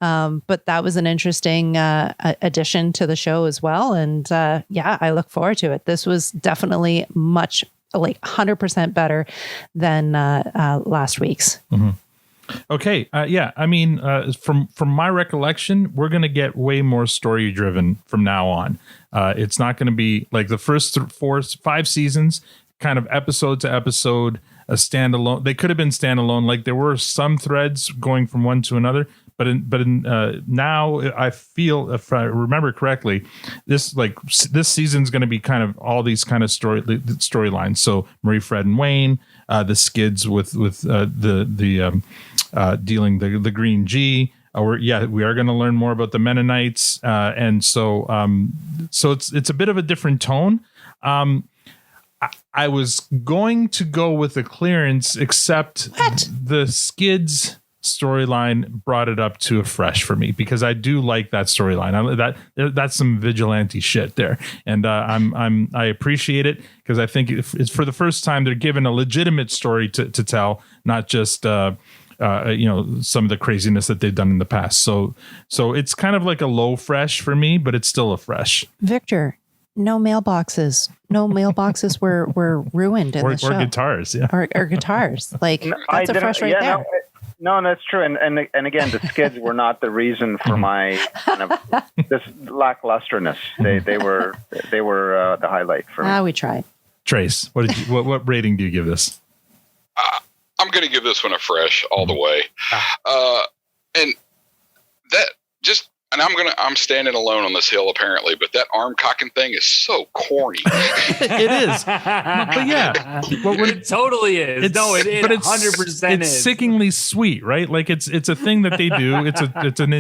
But that was an interesting addition to the show as well. And I look forward to it. This was definitely much, like 100% better than last week's. Okay. I mean, from my recollection, we're going to get way more story driven from now on. It's not going to be like the first 4-5 seasons, kind of episode to episode, a standalone. They could have been standalone. Like there were some threads going from one to another. But now I feel, if I remember correctly, this season's going to be kind of all these kind of storylines. So Marie, Fred, and Wayne, the Skids with the dealing the Green G. We are going to learn more about the Mennonites, and so it's a bit of a different tone. I was going to go with a clearance, except the Skids. storyline brought it up to a fresh for me, because I do like that storyline. That's some vigilante shit there, and I appreciate it, because I think it's for the first time they're given a legitimate story to tell, not just some of the craziness that they've done in the past. So it's kind of like a low fresh for me, but it's still a fresh. Victor, no mailboxes. No mailboxes were ruined in the show. Or guitars, yeah. Or guitars. Like, that's a fresh right there. No, that's true. And again, the skids were not the reason for my kind of this lacklusterness. They were the highlight for me. We tried. Trace, what rating do you give this? I'm going to give this one a fresh all the way. And I'm standing alone on this hill apparently, but that arm cocking thing is so corny. It is. But yeah. It totally is. It 100% it's is. sickeningly sweet, right? Like it's a thing that they do. It's an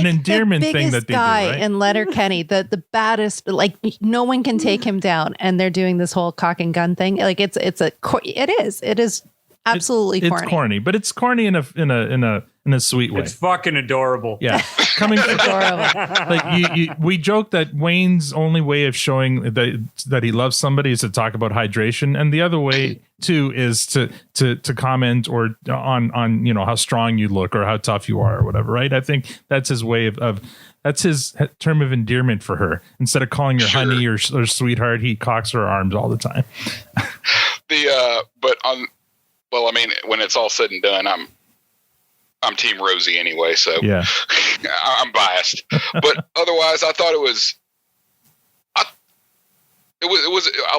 endearment thing that they do. Right? In Letterkenny, the baddest, like no one can take him down, and they're doing this whole cock and gun thing. Like it is absolutely corny. It's corny, but it's corny in a sweet way. It's fucking adorable. Yeah, coming from like we joke that Wayne's only way of showing that he loves somebody is to talk about hydration, and the other way too is to comment or on how strong you look or how tough you are or whatever. Right? I think that's his way of that's his term of endearment for her. Instead of calling her honey or sweetheart, he cocks her arms all the time. When it's all said and done, I'm Team Rosie anyway, so yeah. I'm biased. But otherwise, I thought it was. I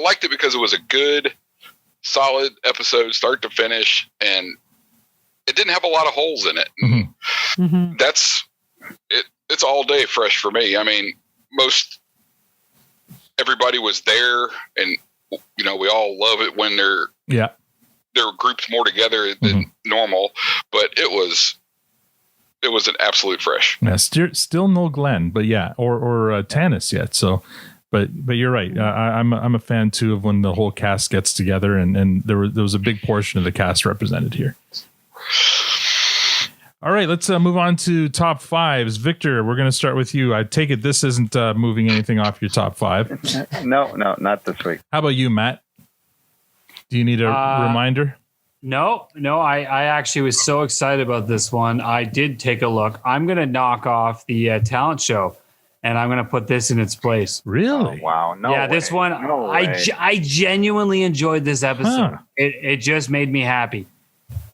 liked it because it was a good, solid episode, start to finish, and it didn't have a lot of holes in it. Mm-hmm. That's it. It's all day fresh for me. I mean, everybody was there, and we all love it when they're grouped more together than normal, but it was an absolute fresh. Yeah, still no Glenn, but yeah, or Tanis yet. So, but you're right. I'm a fan too of when the whole cast gets together, and there was a big portion of the cast represented here. All right, let's move on to top fives. Victor, we're going to start with you. I take it this isn't moving anything off your top five. No, not this week. How about you, Matt? Do you need a reminder? No. I actually was so excited about this one. I did take a look. I'm going to knock off the talent show, and I'm going to put this in its place. Really? Oh, wow. No. Yeah, way. this one. No way. I genuinely enjoyed this episode. Huh. It just made me happy.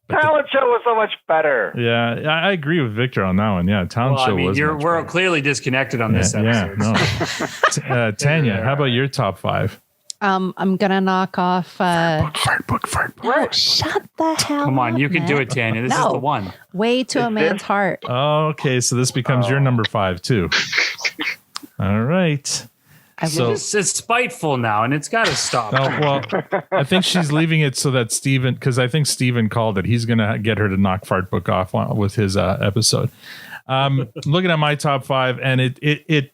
Talent show was so much better. Yeah, I agree with Victor on that one. Yeah, talent show was. We're clearly disconnected on this episode. Yeah, no. Tanya, how about your top five? I'm gonna knock off. Fart book. Oh, shut the hell! Come on, up, you can do man. it, Tanya. This is the one. Way to a man's heart. Oh, okay, so this becomes your number five too. All right. It's spiteful now, and it's got to stop. Oh, well, I think she's leaving it so that Steven, because I think Steven called it. He's going to get her to knock Fart Book off with his episode. Looking at my top five, and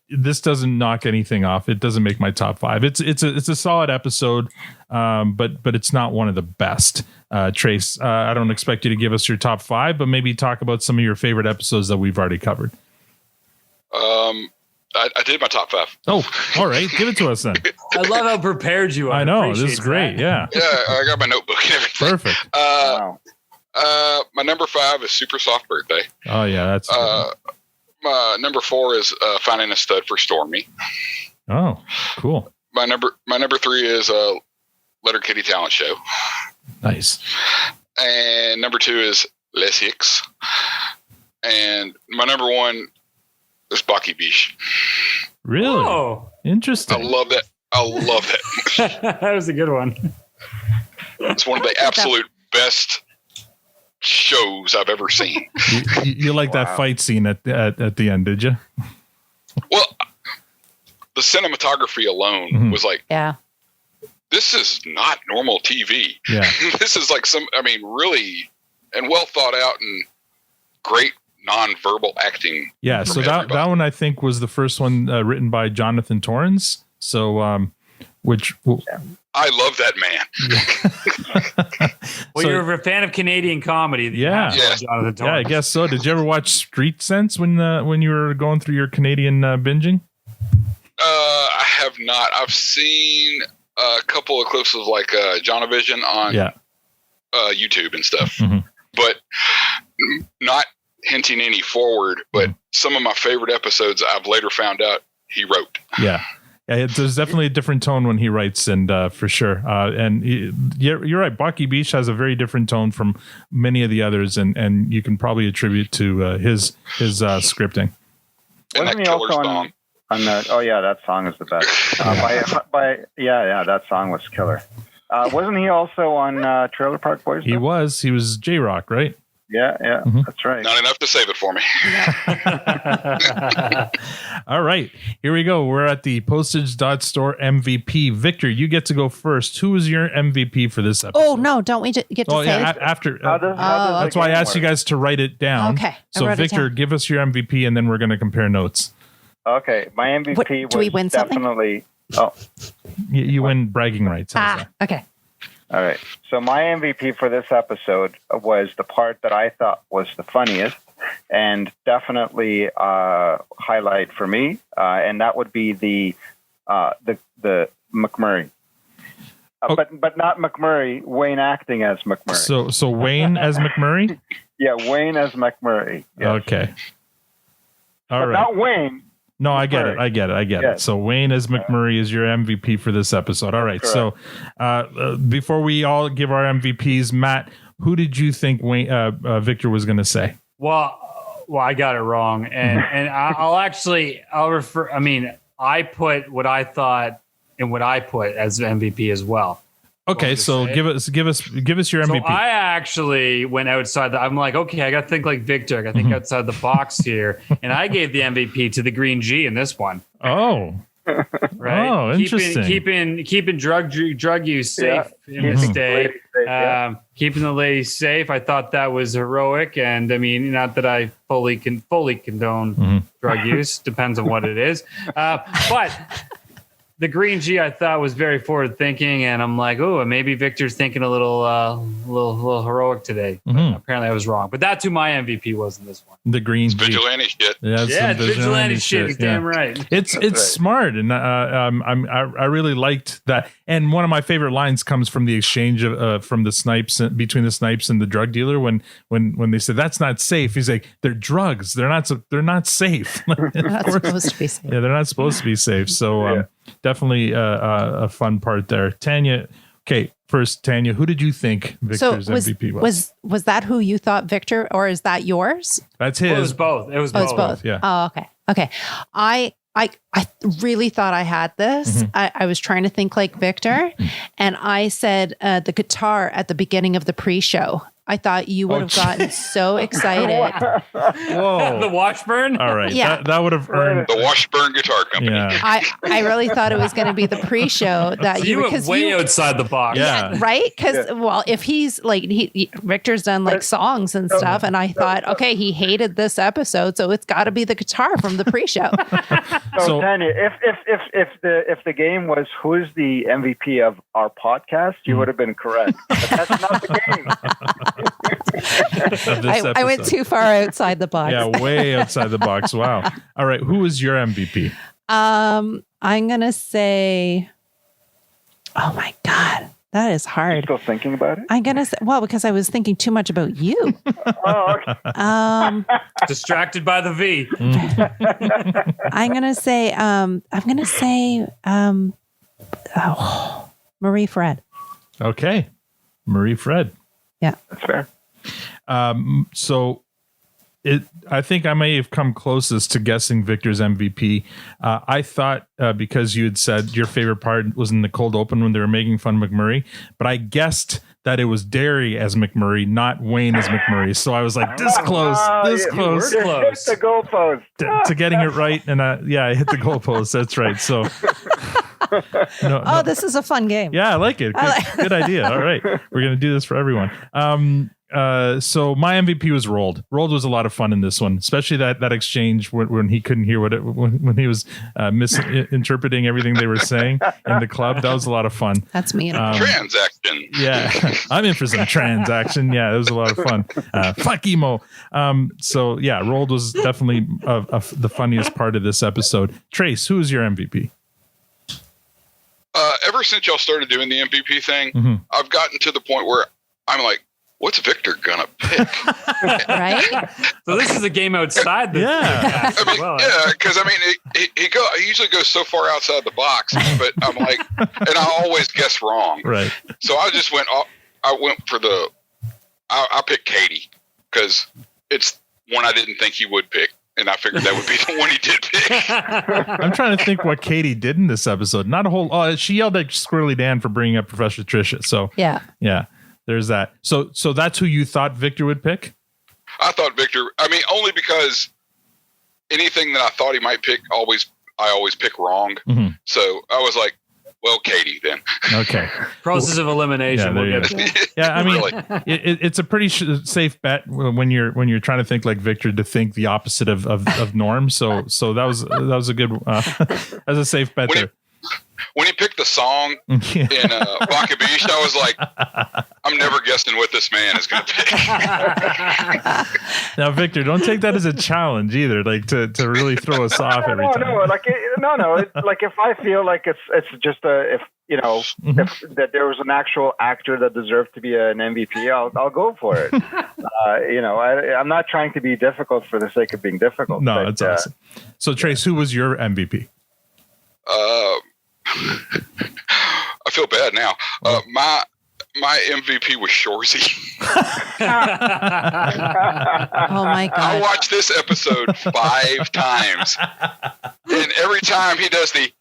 this doesn't knock anything off. It doesn't make my top five. It's a solid episode, but it's not one of the best. Trace, I don't expect you to give us your top five, but maybe talk about some of your favorite episodes that we've already covered. I did my top five. Oh, all right. Give it to us then. I love how prepared you are. I know. This is great. That. Yeah. Yeah, I got my notebook and everything. Perfect. My number five is Super Soft Birthday. Oh, yeah. That's my number four is Finding a Stud for Stormy. Oh, cool. My number three is Letterkenny Talent Show. Nice. And number two is Les Hicks. And my number one is Baki Biche. Really? Oh, interesting. I love that. That was a good one. It's one of the absolute best shows I've ever seen. You like that fight scene at the end, did you? Well, the cinematography alone was like, this is not normal TV. Yeah. This is like really and well thought out and great non-verbal acting. Yeah, so that one I think was the first one written by Jonathan Torrens. So, I love that man. Well, you're a fan of Canadian comedy, then you Yeah. have to love Jonathan Torrance. Yeah, I guess so. Did you ever watch Street Sense when you were going through your Canadian binging? I have not. I've seen a couple of clips of like Jonavision on YouTube and stuff, but not hinting any forward. But some of my favorite episodes I've later found out he wrote. Yeah. There's definitely a different tone when he writes, and for sure. You're right. Bucky Beach has a very different tone from many of the others, and you can probably attribute to his scripting. Wasn't he also on the? Oh yeah, that song is the best. That song was killer. Wasn't he also on Trailer Park Boys? He was J-Rock, right? Yeah, that's right. Not enough to save it for me. All right, here we go. We're at the Postage.store MVP. Victor, you get to go first. Who was your MVP for this episode? Oh no, don't we get to say? After. How that's why I asked you guys to write it down. Okay, So Victor, give us your MVP, and then we're going to compare notes. Okay, my MVP do we win something? definitely. Oh, you win bragging rights. Okay. All right. So my MVP for this episode was the part that I thought was the funniest and definitely highlight for me, and that would be the McMurray. But not McMurray. Wayne acting as McMurray. So Wayne as McMurray. Yeah, Wayne as McMurray. Yes. Okay. All right. Not Wayne. No, I get it. Yes. So Wayne as McMurray is your MVP for this episode. All right. So before we all give our MVPs, Matt, who did you think Victor was going to say? Well, I got it wrong, and I'll refer. I mean, I put what I thought and what I put as MVP as well. Okay, so give us your MVP. So I actually went outside. I'm like, okay, I got to think like Victor. I got to think outside the box here, and I gave the MVP to the Green G in this one. Oh, right. Oh, interesting. Keeping drug use safe in the state. Keeping the ladies safe. I thought that was heroic, and I mean, not that I fully condone drug use. Depends on what it is, but. The Green G I thought was very forward thinking, and I'm like, oh, maybe Victor's thinking a little heroic today. Apparently I was wrong, but that's who my MVP was in this one. The Green G. Vigilante shit. Yeah, it's vigilante shit. He's damn right. It's smart, and I really liked that. And one of my favorite lines comes from the exchange of from the Snipes between the Snipes and the drug dealer when they said that's not safe. He's like, they're drugs. They're not safe. They're not supposed to be safe. Yeah, they're not supposed to be safe. So definitely a fun part there. Tanya. Okay, first Tanya, who did you think Victor's MVP was? Was that who you thought Victor, or is that yours? That's his. Well, it was both. Both. Yeah. Oh, okay. I really thought I had this. I was trying to think like Victor, and I said the guitar at the beginning of the pre-show. I thought you would have gotten so excited. Whoa. The Washburn? All right. Yeah. That would have earned the Washburn Guitar Company. Yeah. I really thought it was going to be the pre-show that you went way outside the box. Yeah. Right? Because, well, if he's like, Victor's done like songs and stuff, and I thought, okay, he hated this episode, so it's got to be the guitar from the pre-show. So Tanya, if the game was who's the MVP of our podcast, you would have been correct. But that's not the game. I went too far outside the box. Yeah, way outside the box. Wow. All right. Who is your MVP? I'm gonna say, oh my God, that is hard. Still thinking about it? I'm gonna say, well, because I was thinking too much about you. Okay. Distracted by the V. I'm gonna say, Marie Fred. Okay. Marie Fred. Yeah. That's fair. So I think I may have come closest to guessing Victor's MVP. I thought because you had said your favorite part was in the cold open when they were making fun of McMurray, but I guessed that it was Derry as McMurray, not Wayne as McMurray. So I was like, this close. Hit the goalpost. to getting it right. And I hit the goalpost. That's right. So. No. This is a fun game. Yeah, I like it. Good idea. All right. We're going to do this for everyone. So my MVP was Rolled. Rolled was a lot of fun in this one, especially that exchange when he couldn't hear when he was misinterpreting everything they were saying in the club. That was a lot of fun. That's me. Transaction. Yeah, I'm in for some transaction. Yeah, it was a lot of fun. Fuck emo. So yeah, Rolled was definitely the funniest part of this episode. Trace, who is your MVP? Ever since y'all started doing the MVP thing, Mm-hmm. I've gotten to the point where I'm like, what's Victor gonna pick? Right? So this is a game outside the I mean, because he usually goes so far outside the box, but I'm like, and I always guess wrong. Right. So I just went for I picked Katie because it's one I didn't think he would pick. And I figured that would be the one he did pick. I'm trying to think what Katie did in this episode. Not a whole. She yelled at Squirrely Dan for bringing up Professor Tricia. So yeah, there's that. So that's who you thought Victor would pick? I thought Victor. I mean, only because anything that I thought he might pick, I always pick wrong. Mm-hmm. So I was like, well, Katie then. Okay. Process of elimination. Yeah, We'll get yeah, I mean, Really. it's a pretty safe bet when you're trying to think like Victor to think the opposite of Norm. So that was a good that was a safe bet there. When he picked the song in Baka Beach, I was like, I'm never guessing what this man is going to pick. Now, Victor, don't take that as a challenge either, like to really throw us off every time. No, like if I feel like it's just if that there was an actual actor that deserved to be an MVP, I'll go for it. I'm not trying to be difficult for the sake of being difficult. No, that's awesome. So, Trace, who was your MVP? I feel bad now. My MVP was Shorzy. Oh my God. I watched this episode 5 times, and every time he does the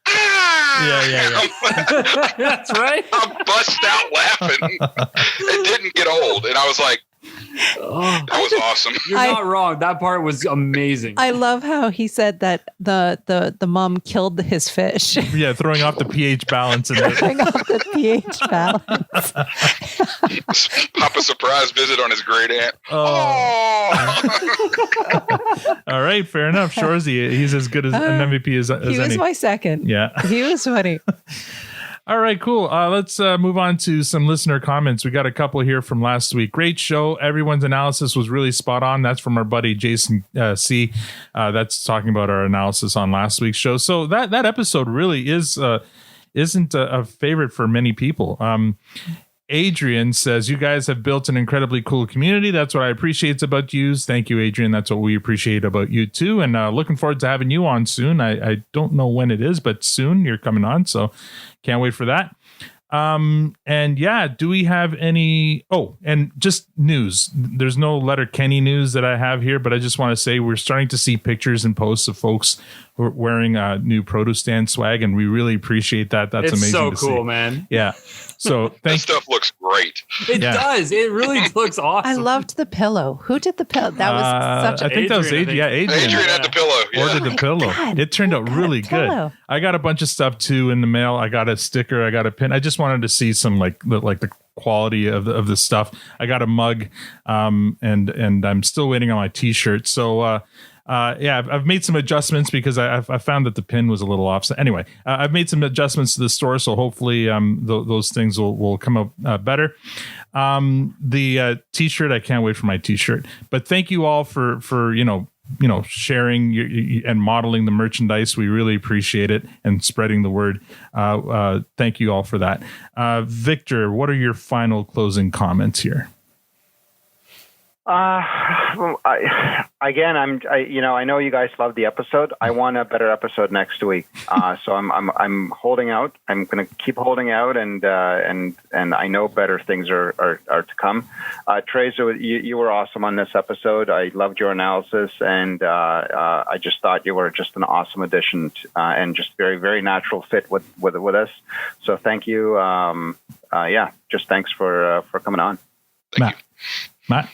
yeah. That's right. I bust out laughing. It didn't get old, and I was like, that was awesome. You're not wrong. That part was amazing. I love how he said that the mom killed his fish. Yeah, throwing off the pH balance and Throwing off the pH balance. Papa surprise visit on his great aunt. All right, fair enough. Shorzy, he's as good as an MVP as He was any. my second. Yeah. He was funny. All right, cool. Let's move on to some listener comments. We got a couple here from last week. Great show. Everyone's analysis was really spot on. That's from our buddy Jason C. That's talking about our analysis on last week's show. So that episode really isn't a favorite for many people. Adrian says, you guys have built an incredibly cool community. That's what I appreciate about you. Thank you, Adrian. That's what we appreciate about you too. And looking forward to having you on soon. I don't know when it is, but soon you're coming on. So can't wait for that. And yeah, do we have any, and just news. There's no Letterkenny news that I have here, but I just want to say we're starting to see pictures and posts of folks who are wearing new produce stand swag, and we really appreciate that. That's it's amazing so to cool, see. man. Yeah. So that stuff looks great. It does. It really looks awesome. I loved the pillow. Who did the pillow? That was such a... I think that was Adrian. Yeah, Adrian had the pillow. Yeah. Ordered the pillow. God. It turned out really good. pillow. I got a bunch of stuff too in the mail. I got a sticker. I got a pin. I just wanted to see some like the quality of the stuff. I got a mug, and I'm still waiting on my T-shirt. So I've made some adjustments because I found that the pin was a little off. So anyway, I've made some adjustments to the store, so hopefully those things will come up better. The T-shirt, I can't wait for my T-shirt. But thank you all for sharing and modeling the merchandise. We really appreciate it, and spreading the word. Thank you all for that. Victor, what are your final closing comments here? I know you guys love the episode. I want a better episode next week. So I'm holding out. I'm going to keep holding out, and I know better things are to come. Trace, you were awesome on this episode. I loved your analysis, and I just thought you were just an awesome addition and just very, very natural fit with us. So thank you. Just thanks for coming on. Matt.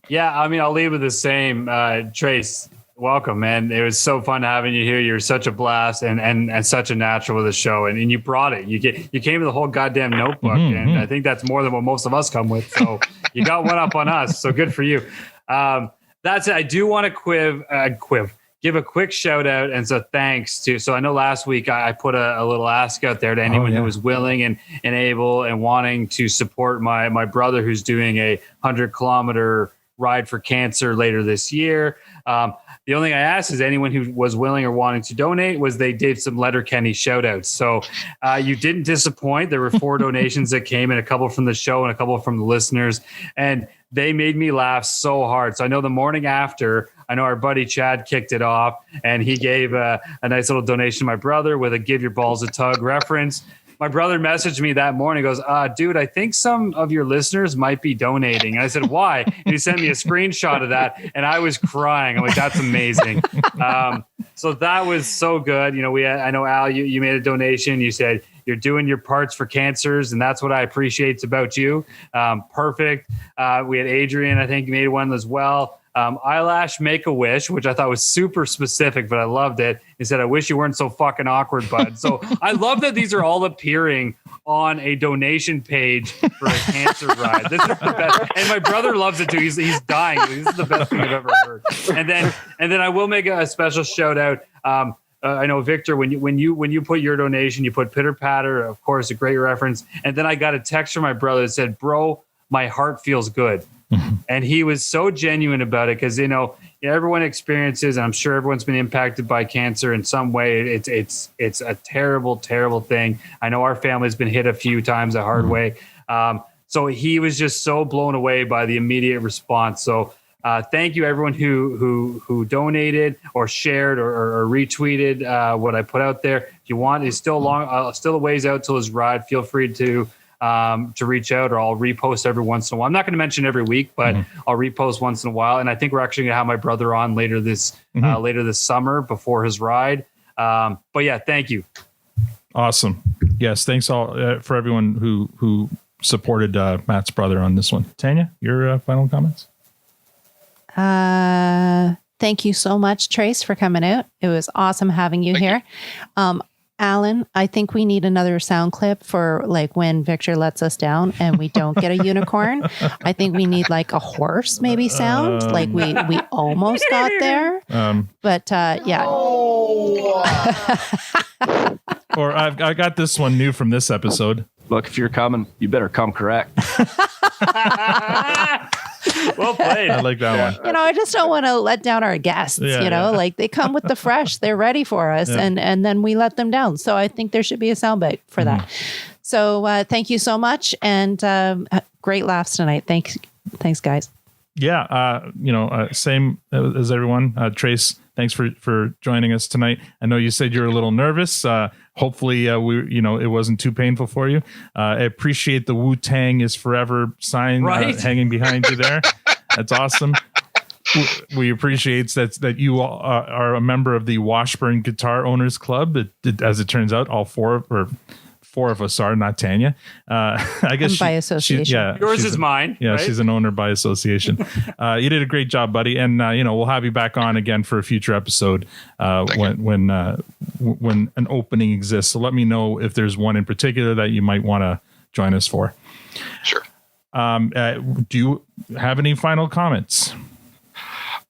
Yeah, I mean, I'll leave with the same. Trace, welcome, man. It was so fun having you here. You're such a blast and such a natural with the show. And you brought it. You came with the whole goddamn notebook. And I think that's more than what most of us come with. So you got one up on us. So good for you. That's it. I do want to give a quick shout out. And so thanks to, so I know last week I put a little ask out there to anyone who was willing and able and wanting to support my brother who's doing a 100-kilometer ride for cancer later this year. The only thing I asked is anyone who was willing or wanting to donate was they did some Letterkenny shout outs. So you didn't disappoint. There were 4 donations that came in, a couple from the show and a couple from the listeners. And they made me laugh so hard. So I know the morning after, I know our buddy Chad kicked it off and he gave a nice little donation to my brother with a Give Your Balls a Tug reference. My brother messaged me that morning, goes, dude, I think some of your listeners might be donating. And I said, why? And he sent me a screenshot of that. And I was crying. I'm like, that's amazing. So that was so good. You know, I know, Al, you made a donation. You said you're doing your parts for cancers. And that's what I appreciate about you. Perfect. We had Adrian, I think, made one as well. Eyelash Make-A-Wish, which I thought was super specific, but I loved it. He said, I wish you weren't so fucking awkward, bud. So I love that these are all appearing on a donation page for a cancer ride. This is the best. And my brother loves it too. He's dying. This is the best thing I've ever heard. And then I will make a special shout out. I know, Victor, when you put your donation, you put Pitter Patter, of course, a great reference. And then I got a text from my brother that said, bro, my heart feels good. And he was so genuine about it because, everyone experiences, and I'm sure everyone's been impacted by cancer in some way. It's a terrible, terrible thing. I know our family's been hit a few times the hard way. So he was just so blown away by the immediate response. So thank you, everyone who donated or shared or retweeted what I put out there. If you want, it's still a ways out till his ride. Feel free to reach out, or I'll repost every once in a while. I'm not going to mention every week, but I'll repost once in a while. And I think we're actually going to have my brother on later this summer before his ride. But yeah, thank you. Awesome. Yes. Thanks all for everyone who supported Matt's brother on this one. Tanya, your final comments? Thank you so much, Trace, for coming out. It was awesome having you here. Alan, I think we need another sound clip for like when Victor lets us down and we don't get a unicorn. I think we need like a horse maybe sound. Like we almost got there. But yeah. Or I got this one new from this episode. Look, if you're coming, you better come correct. Well played. I like that one. I just don't want to let down our guests, like they come with the fresh, they're ready for us and then we let them down. So I think there should be a soundbite for that. So thank you so much. And great laughs tonight. Thanks guys. Yeah. Same as everyone. Trace, thanks for joining us tonight. I know you said you're a little nervous. Hopefully it wasn't too painful for you. I appreciate the Wu-Tang is forever sign hanging behind you there. That's awesome. We appreciate that you are a member of the Washburn Guitar Owners Club. As it turns out, all four of us are, not Tanya. I guess by association. Yours is mine. Yeah, right? She's an owner by association. You did a great job, buddy. And we'll have you back on again for a future episode when an opening exists. So let me know if there's one in particular that you might want to join us for. Sure. Do you have any final comments?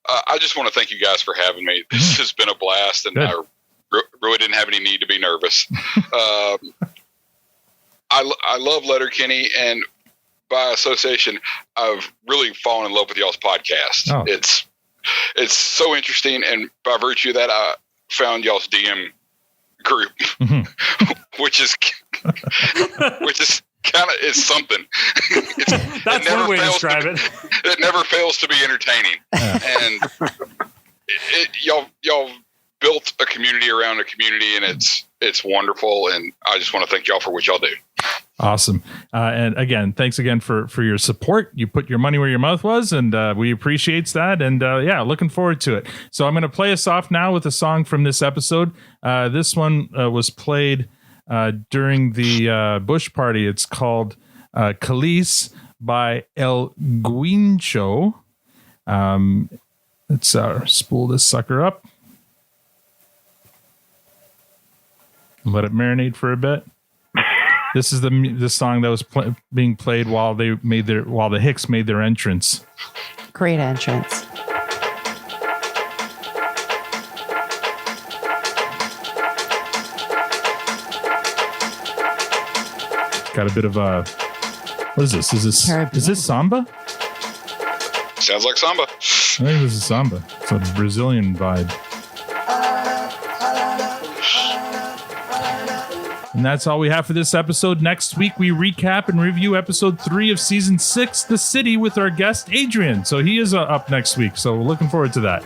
I just want to thank you guys for having me. This has been a blast, and I really didn't have any need to be nervous. I love Letterkenny, and by association, I've really fallen in love with y'all's podcast. Oh. It's so interesting, and by virtue of that, I found y'all's DM group, which is kind of is something. That's one way to describe it. It never fails to be entertaining, and y'all built a community around a community, and it's wonderful. And I just want to thank y'all for what y'all do. Awesome. And again, thanks again for your support. You put your money where your mouth was, and we appreciate that. And looking forward to it. So I'm going to play us off now with a song from this episode. This one was played during the Bush Party. It's called Khalees by El Guincho. Let's spool this sucker up. Let it marinate for a bit. This is the song that was being played while the Hicks made their entrance. Great entrance. Got a bit of a. What is this? Is this samba? Sounds like samba. I think this is samba. It's a Brazilian vibe. And that's all we have for this episode. Next week, we recap and review episode 3 of season 6, The City, with our guest, Adrian. So he is up next week. So we're looking forward to that.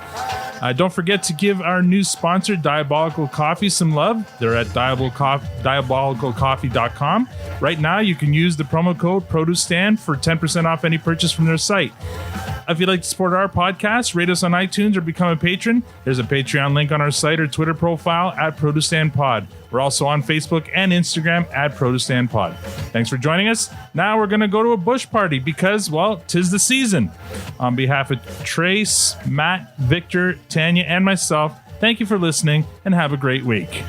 Don't forget to give our new sponsor, Diabolical Coffee, some love. They're at diabolicalcoffee.com. Right now, you can use the promo code ProduceStand for 10% off any purchase from their site. If you'd like to support our podcast, rate us on iTunes or become a patron. There's a Patreon link on our site or Twitter profile at ProduceStandPod. We're also on Facebook and Instagram at ProduceStandPod. Thanks for joining us. Now we're going to go to a bush party because, well, 'tis the season. On behalf of Trace, Matt, Victor, Tanya, and myself, thank you for listening and have a great week.